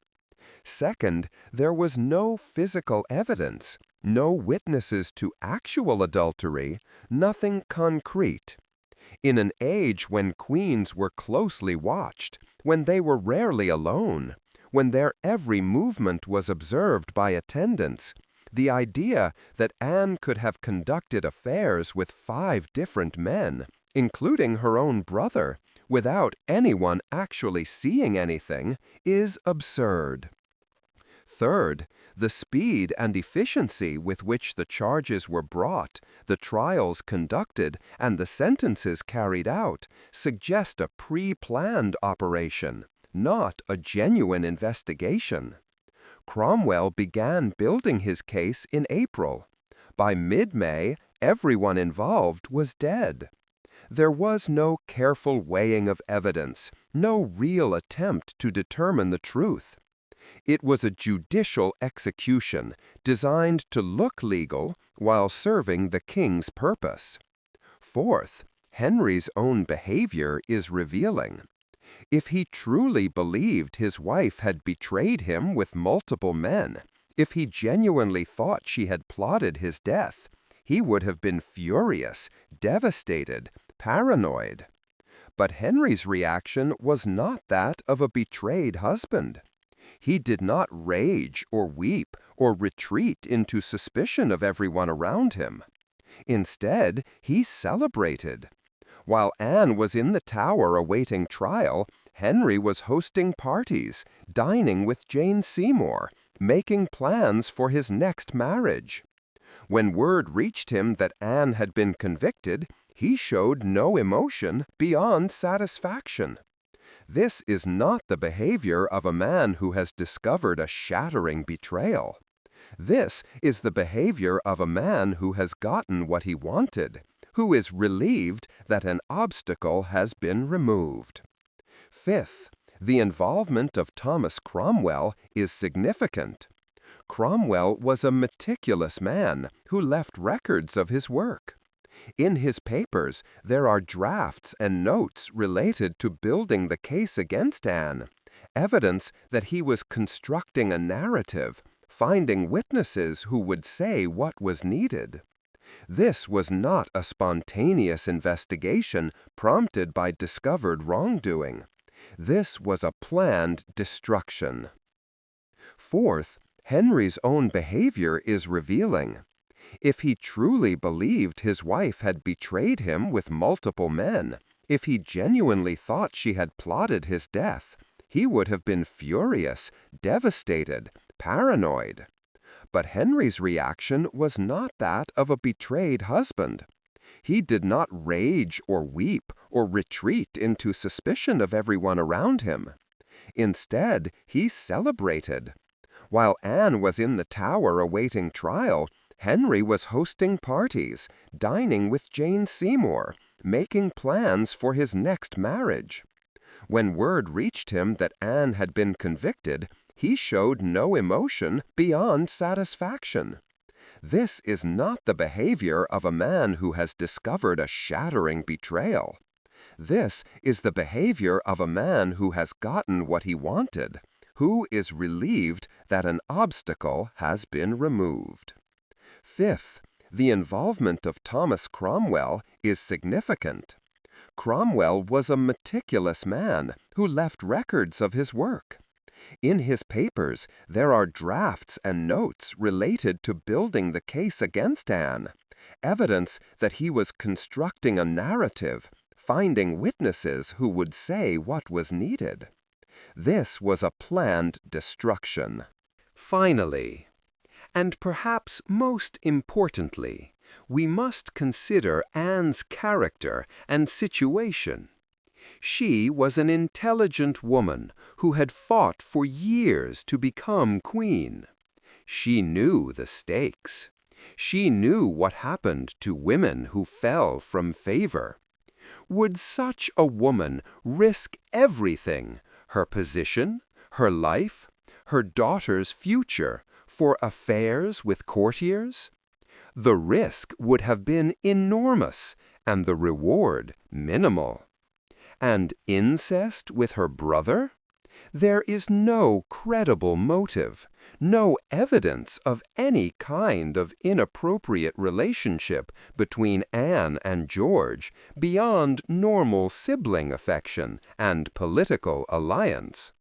Second, there was no physical evidence, no witnesses to actual adultery, nothing concrete. In an age when queens were closely watched, when they were rarely alone, when their every movement was observed by attendants, the idea that Anne could have conducted affairs with 5 different men, including her own brother, without anyone actually seeing anything, is absurd. Third, the speed and efficiency with which the charges were brought, the trials conducted, and the sentences carried out suggest a pre-planned operation, not a genuine investigation. Cromwell began building his case in April. By mid-May, everyone involved was dead. There was no careful weighing of evidence, no real attempt to determine the truth. It was a judicial execution designed to look legal while serving the king's purpose. Fourth, Henry's own behavior is revealing. If he truly believed his wife had betrayed him with multiple men, if he genuinely thought she had plotted his death, he would have been furious, devastated, paranoid. But Henry's reaction was not that of a betrayed husband. He did not rage or weep or retreat into suspicion of everyone around him. Instead, he celebrated. While Anne was in the Tower awaiting trial, Henry was hosting parties, dining with Jane Seymour, making plans for his next marriage. When word reached him that Anne had been convicted, he showed no emotion beyond satisfaction. This is not the behavior of a man who has discovered a shattering betrayal. This is the behavior of a man who has gotten what he wanted, who is relieved that an obstacle has been removed. Fifth, the involvement of Thomas Cromwell is significant. Cromwell was a meticulous man who left records of his work. In his papers, there are drafts and notes related to building the case against Anne, evidence that he was constructing a narrative, finding witnesses who would say what was needed. This was not a spontaneous investigation prompted by discovered wrongdoing. This was a planned destruction. Fourth, Henry's own behavior is revealing. If he truly believed his wife had betrayed him with multiple men, if he genuinely thought she had plotted his death, he would have been furious, devastated, paranoid. But Henry's reaction was not that of a betrayed husband. He did not rage or weep or retreat into suspicion of everyone around him. Instead, he celebrated. While Anne was in the Tower awaiting trial, Henry was hosting parties, dining with Jane Seymour, making plans for his next marriage. When word reached him that Anne had been convicted, he showed no emotion beyond satisfaction. This is not the behavior of a man who has discovered a shattering betrayal. This is the behavior of a man who has gotten what he wanted, who is relieved that an obstacle has been removed. Fifth, the involvement of Thomas Cromwell is significant. Cromwell was a meticulous man who left records of his work. In his papers, there are drafts and notes related to building the case against Anne, evidence that he was constructing a narrative, finding witnesses who would say what was needed. This was a planned destruction. Finally, and perhaps most importantly, we must consider Anne's character and situation. She was an intelligent woman who had fought for years to become queen. She knew the stakes. She knew what happened to women who fell from favor. Would such a woman risk everything, her position, her life, her daughter's future, for affairs with courtiers? The risk would have been enormous and the reward minimal. And incest with her brother? There is no credible motive, no evidence of any kind of inappropriate relationship between Anne and George beyond normal sibling affection and political alliance.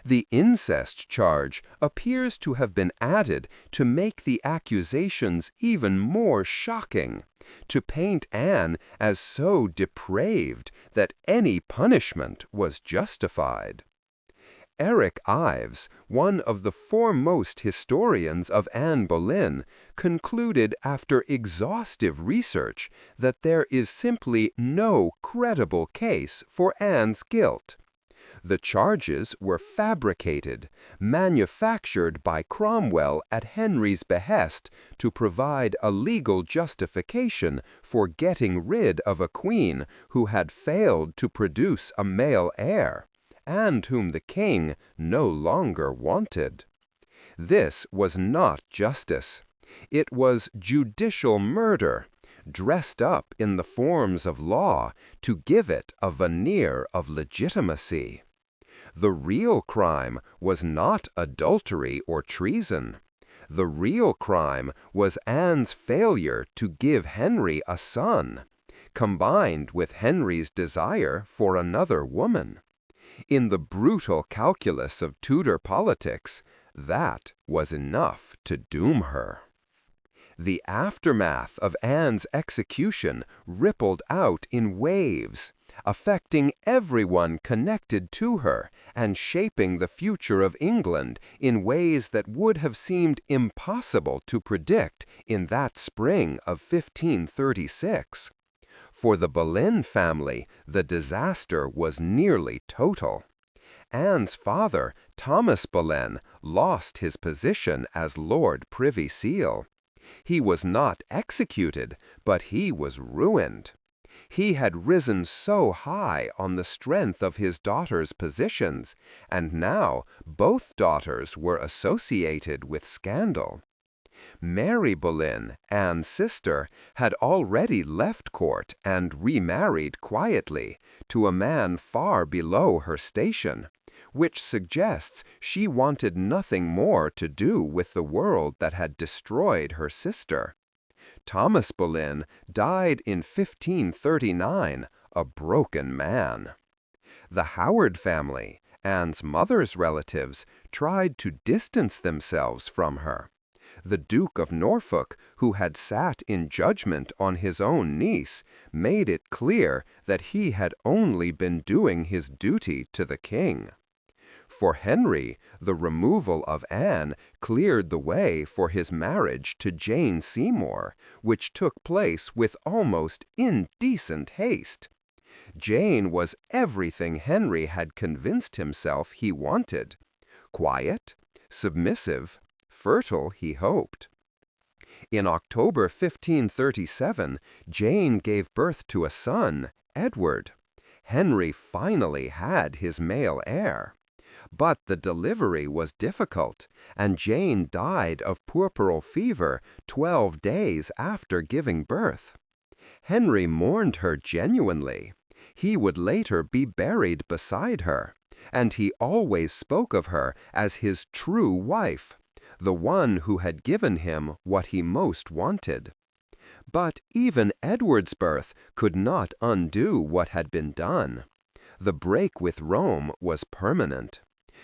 The incest charge appears to have been added to make the accusations even more shocking, to paint Anne as so depraved that any punishment was justified. Eric Ives, one of the foremost historians of Anne Boleyn, concluded after exhaustive research that there is simply no credible case for Anne's guilt. The charges were fabricated, manufactured by Cromwell at Henry's behest to provide a legal justification for getting rid of a queen who had failed to produce a male heir, and whom the king no longer wanted. This was not justice. It was judicial murder, dressed up in the forms of law to give it a veneer of legitimacy. The real crime was not adultery or treason. The real crime was Anne's failure to give Henry a son, combined with Henry's desire for another woman. In the brutal calculus of Tudor politics, that was enough to doom her. The aftermath of Anne's execution rippled out in waves, affecting everyone connected to her and shaping the future of England in ways that would have seemed impossible to predict in that spring of 1536. For the Boleyn family, the disaster was nearly total. Anne's father, Thomas Boleyn, lost his position as Lord Privy Seal. He was not executed, but he was ruined. He had risen so high on the strength of his daughter's positions, and now both daughters were associated with scandal. Mary Boleyn, Anne's sister, had already left court and remarried quietly to a man far below her station, which suggests she wanted nothing more to do with the world that had destroyed her sister. Thomas Boleyn died in 1539, a broken man. The Howard family, Anne's mother's relatives, tried to distance themselves from her. The Duke of Norfolk, who had sat in judgment on his own niece, made it clear that he had only been doing his duty to the king. For Henry, the removal of Anne cleared the way for his marriage to Jane Seymour, which took place with almost indecent haste. Jane was everything Henry had convinced himself he wanted: quiet, submissive, fertile, he hoped. In October 1537, Jane gave birth to a son, Edward. Henry finally had his male heir. But the delivery was difficult, and Jane died of puerperal fever 12 days after giving birth. Henry mourned her genuinely. He would later be buried beside her, and he always spoke of her as his true wife, the one who had given him what he most wanted. But even Edward's birth could not undo what had been done. The break with Rome was permanent.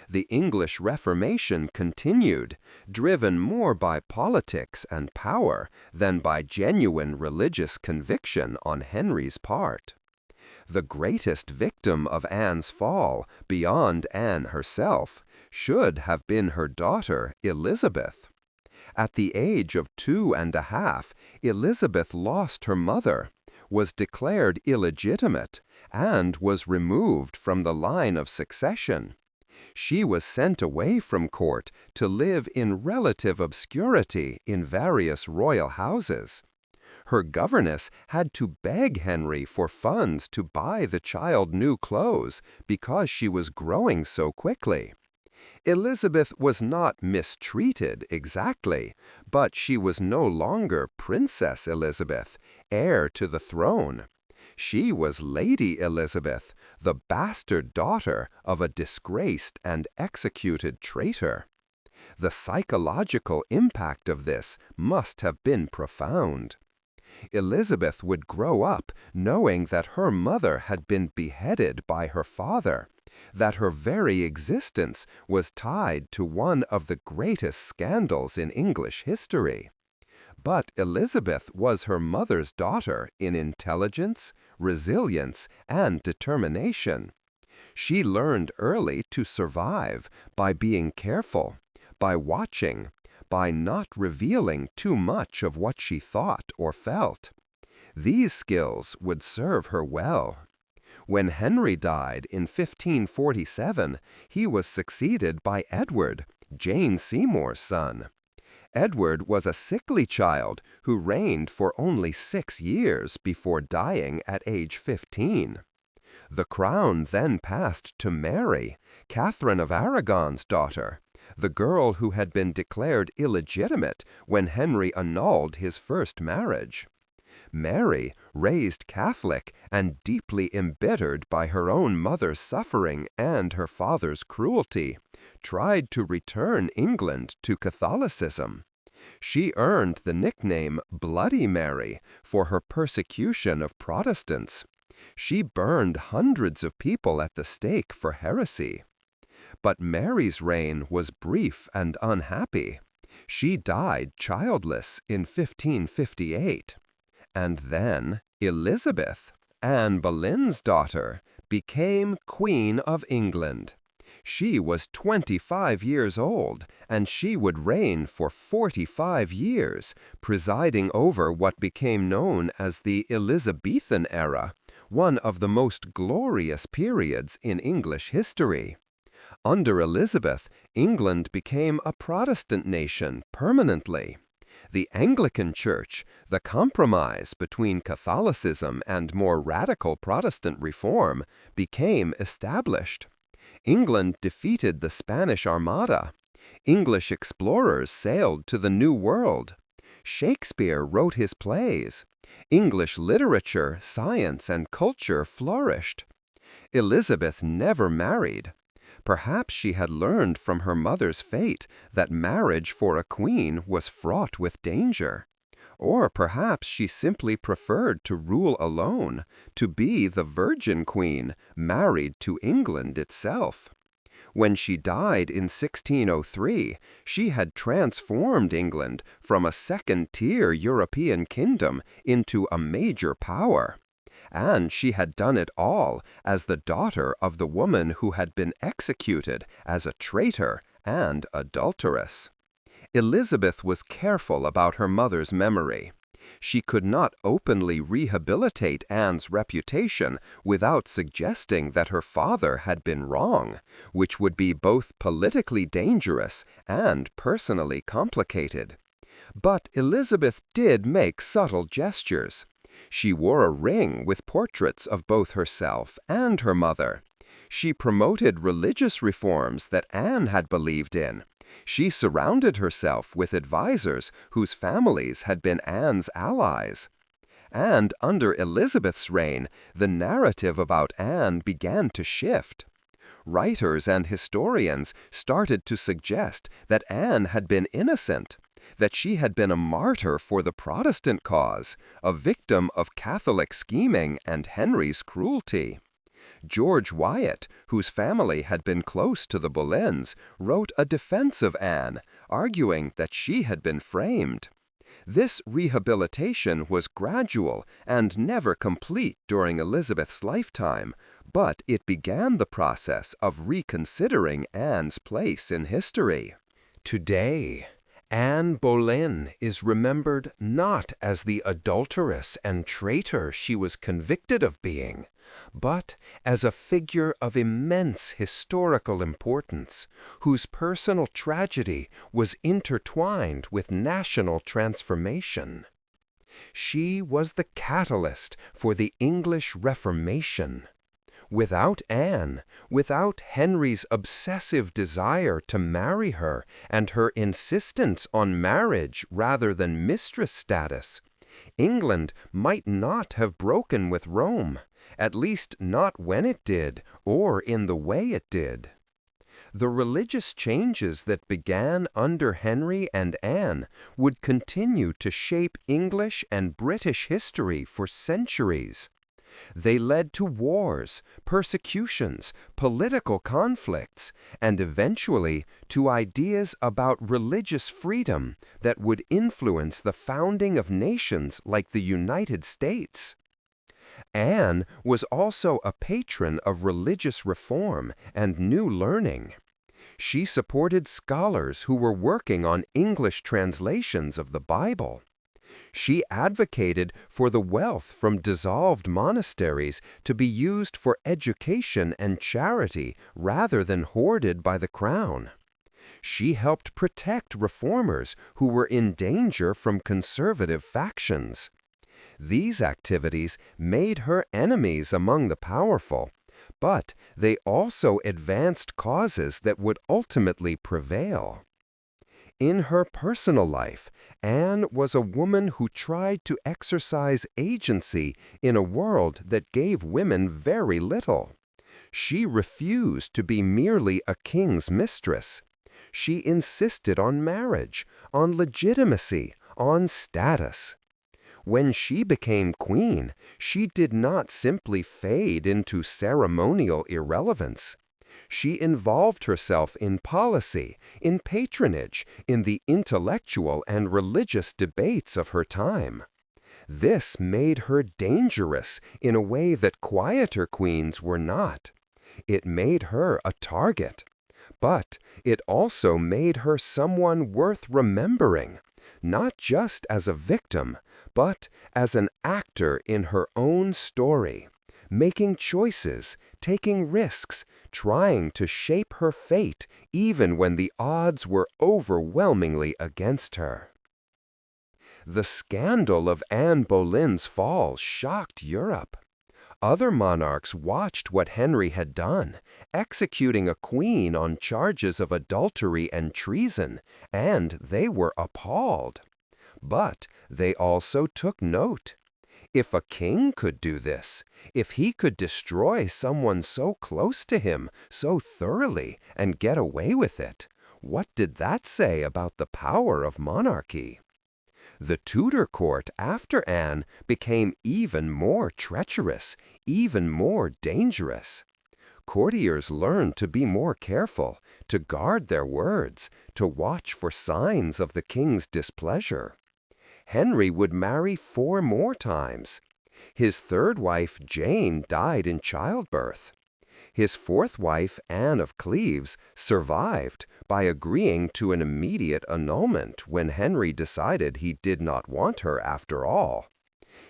The English Reformation continued, driven more by politics and power than by genuine religious conviction on Henry's part. The greatest victim of Anne's fall, beyond Anne herself, should have been her daughter Elizabeth. At the age of 2½, Elizabeth lost her mother, was declared illegitimate, and was removed from the line of succession. She was sent away from court to live in relative obscurity in various royal houses. Her governess had to beg Henry for funds to buy the child new clothes because she was growing so quickly. Elizabeth was not mistreated exactly, but she was no longer Princess Elizabeth, heir to the throne. She was Lady Elizabeth, the bastard daughter of a disgraced and executed traitor. The psychological impact of this must have been profound. Elizabeth would grow up knowing that her mother had been beheaded by her father, that her very existence was tied to one of the greatest scandals in English history. But Elizabeth was her mother's daughter in intelligence, resilience, and determination. She learned early to survive by being careful, by watching, by not revealing too much of what she thought or felt. These skills would serve her well. When Henry died in 1547, he was succeeded by Edward, Jane Seymour's son. Edward was a sickly child who reigned for only 6 years before dying at age 15. The crown then passed to Mary, Catherine of Aragon's daughter, the girl who had been declared illegitimate when Henry annulled his first marriage. Mary, raised Catholic and deeply embittered by her own mother's suffering and her father's cruelty, tried to return England to Catholicism. She earned the nickname Bloody Mary for her persecution of Protestants. She burned hundreds of people at the stake for heresy. But Mary's reign was brief and unhappy. She died childless in 1558. And then Elizabeth, Anne Boleyn's daughter, became Queen of England. She was 25 years old, and she would reign for 45 years, presiding over what became known as the Elizabethan era, one of the most glorious periods in English history. Under Elizabeth, England became a Protestant nation permanently. The Anglican Church, the compromise between Catholicism and more radical Protestant reform, became established. England defeated the Spanish Armada. English explorers sailed to the New World. Shakespeare wrote his plays. English literature, science, and culture flourished. Elizabeth never married. Perhaps she had learned from her mother's fate that marriage for a queen was fraught with danger. Or perhaps she simply preferred to rule alone, to be the Virgin Queen, married to England itself. When she died in 1603, she had transformed England from a second-tier European kingdom into a major power. And she had done it all as the daughter of the woman who had been executed as a traitor and adulteress. Elizabeth was careful about her mother's memory. She could not openly rehabilitate Anne's reputation without suggesting that her father had been wrong, which would be both politically dangerous and personally complicated. But Elizabeth did make subtle gestures. She wore a ring with portraits of both herself and her mother. She promoted religious reforms that Anne had believed in. She surrounded herself with advisors whose families had been Anne's allies. And under Elizabeth's reign, the narrative about Anne began to shift. Writers and historians started to suggest that Anne had been innocent, that she had been a martyr for the Protestant cause, a victim of Catholic scheming and Henry's cruelty. George Wyatt, whose family had been close to the Boleyns, wrote a defense of Anne, arguing that she had been framed. This rehabilitation was gradual and never complete during Elizabeth's lifetime, but it began the process of reconsidering Anne's place in history. Today, Anne Boleyn is remembered not as the adulteress and traitor she was convicted of being, but as a figure of immense historical importance, whose personal tragedy was intertwined with national transformation. She was the catalyst for the English Reformation. Without Anne, without Henry's obsessive desire to marry her and her insistence on marriage rather than mistress status, England might not have broken with Rome, at least not when it did or in the way it did. The religious changes that began under Henry and Anne would continue to shape English and British history for centuries. They led to wars, persecutions, political conflicts, and eventually to ideas about religious freedom that would influence the founding of nations like the United States. Anne was also a patron of religious reform and new learning. She supported scholars who were working on English translations of the Bible. She advocated for the wealth from dissolved monasteries to be used for education and charity rather than hoarded by the crown. She helped protect reformers who were in danger from conservative factions. These activities made her enemies among the powerful, but they also advanced causes that would ultimately prevail. In her personal life, Anne was a woman who tried to exercise agency in a world that gave women very little. She refused to be merely a king's mistress. She insisted on marriage, on legitimacy, on status. When she became queen, she did not simply fade into ceremonial irrelevance. She involved herself in policy, in patronage, in the intellectual and religious debates of her time. This made her dangerous in a way that quieter queens were not. It made her a target. But it also made her someone worth remembering, not just as a victim, but as an actor in her own story, making choices, taking risks, trying to shape her fate even when the odds were overwhelmingly against her. The scandal of Anne Boleyn's fall shocked Europe. Other monarchs watched what Henry had done, executing a queen on charges of adultery and treason, and they were appalled. But they also took note. If a king could do this, if he could destroy someone so close to him so thoroughly and get away with it, what did that say about the power of monarchy? The Tudor court after Anne became even more treacherous, even more dangerous. Courtiers learned to be more careful, to guard their words, to watch for signs of the king's displeasure. Henry would marry 4 more times. His 3rd wife, Jane, died in childbirth. His 4th wife, Anne of Cleves, survived by agreeing to an immediate annulment when Henry decided he did not want her after all.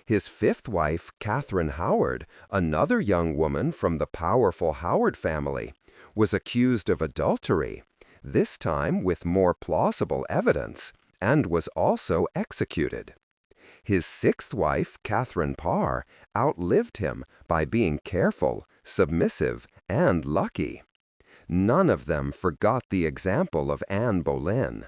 His 5th wife, Catherine Howard, another young woman from the powerful Howard family, was accused of adultery, this time with more plausible evidence, and was also executed. His 6th wife, Catherine Parr, outlived him by being careful, submissive, and lucky. None of them forgot the example of Anne Boleyn.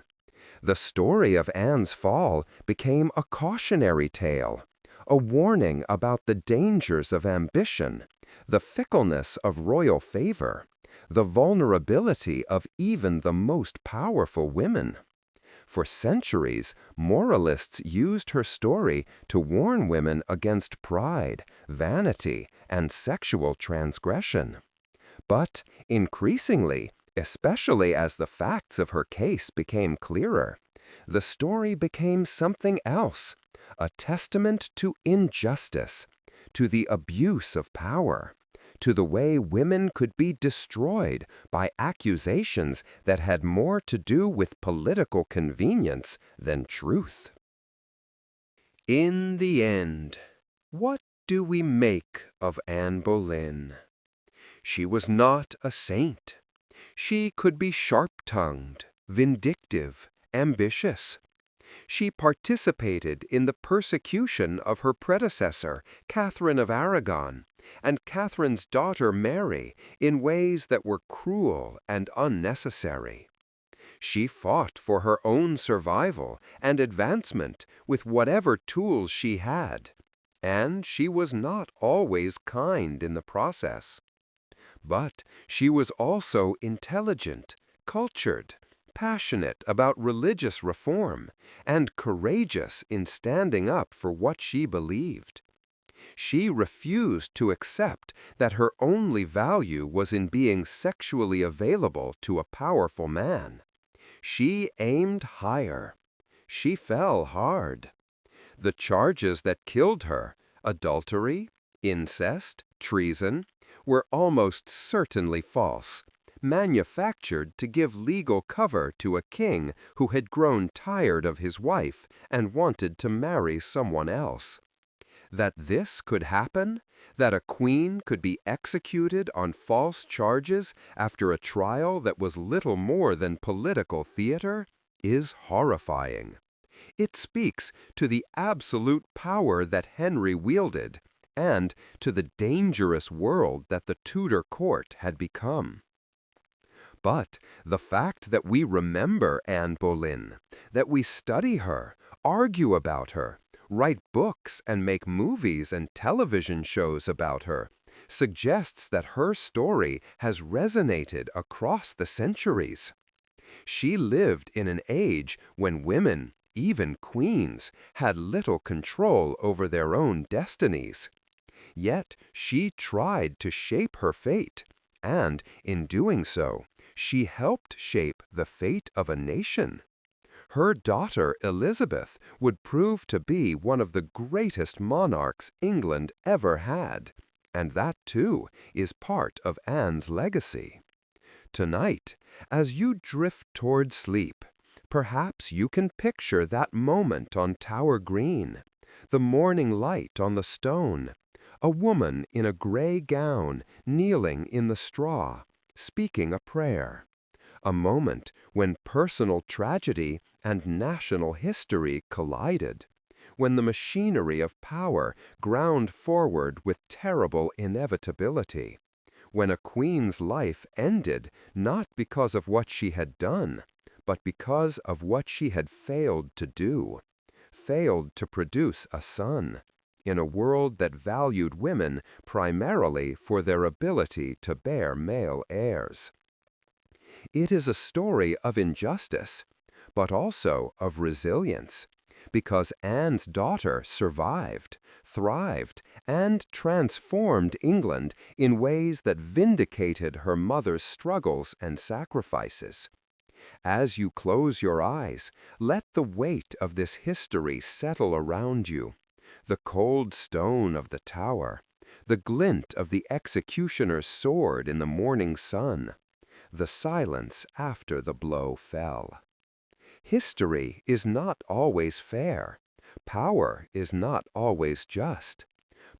The story of Anne's fall became a cautionary tale, a warning about the dangers of ambition, the fickleness of royal favor, the vulnerability of even the most powerful women. For centuries, moralists used her story to warn women against pride, vanity, and sexual transgression. But increasingly, especially as the facts of her case became clearer, the story became something else, a testament to injustice, to the abuse of power, to the way women could be destroyed by accusations that had more to do with political convenience than truth. In the end, what do we make of Anne Boleyn? She was not a saint. She could be sharp-tongued, vindictive, ambitious. She participated in the persecution of her predecessor, Catherine of Aragon, and Catherine's daughter Mary in ways that were cruel and unnecessary. She fought for her own survival and advancement with whatever tools she had, and she was not always kind in the process. But she was also intelligent, cultured, passionate about religious reform, and courageous in standing up for what she believed. She refused to accept that her only value was in being sexually available to a powerful man. She aimed higher. She fell hard. The charges that killed her, adultery, Incest, treason, were almost certainly false, manufactured to give legal cover to a king who had grown tired of his wife and wanted to marry someone else. That this could happen, that a queen could be executed on false charges after a trial that was little more than political theater, is horrifying. It speaks to the absolute power that Henry wielded and to the dangerous world that the Tudor court had become. But the fact that we remember Anne Boleyn, that we study her, argue about her, write books and make movies and television shows about her, suggests that her story has resonated across the centuries. She lived in an age when women, even queens, had little control over their own destinies. Yet she tried to shape her fate, and in doing so, she helped shape the fate of a nation. Her daughter Elizabeth would prove to be one of the greatest monarchs England ever had, and that too is part of Anne's legacy. Tonight, as you drift toward sleep, perhaps you can picture that moment on Tower Green, the morning light on the stone, a woman in a gray gown kneeling in the straw, speaking a prayer. A moment when personal tragedy and national history collided, when the machinery of power ground forward with terrible inevitability, when a queen's life ended not because of what she had done, but because of what she had failed to do, failed to produce a son, in a world that valued women primarily for their ability to bear male heirs. It is a story of injustice, but also of resilience, because Anne's daughter survived, thrived, and transformed England in ways that vindicated her mother's struggles and sacrifices. As you close your eyes, let the weight of this history settle around you. The cold stone of the tower, the glint of the executioner's sword in the morning sun, the silence after the blow fell. History is not always fair. Power is not always just.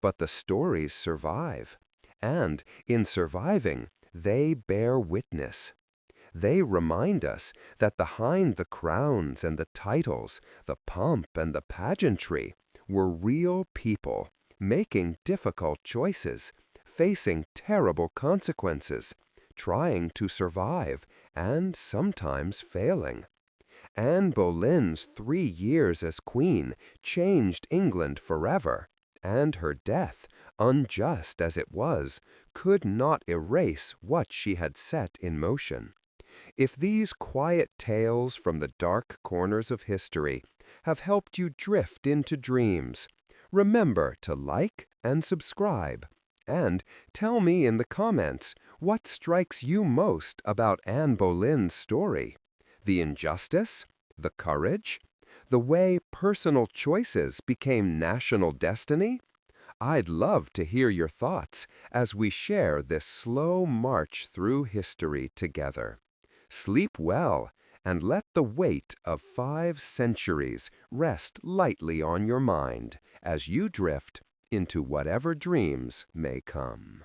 But the stories survive, and in surviving, they bear witness. They remind us that behind the crowns and the titles, the pomp and the pageantry, were real people making difficult choices, facing terrible consequences, trying to survive, and sometimes failing. Anne Boleyn's 3 years as queen changed England forever, and her death, unjust as it was, could not erase what she had set in motion. If these quiet tales from the dark corners of history have helped you drift into dreams, remember to like and subscribe. And tell me in the comments what strikes you most about Anne Boleyn's story. The injustice? The courage? The way personal choices became national destiny? I'd love to hear your thoughts as we share this slow march through history together. Sleep well, and let the weight of 5 centuries rest lightly on your mind as you drift into whatever dreams may come.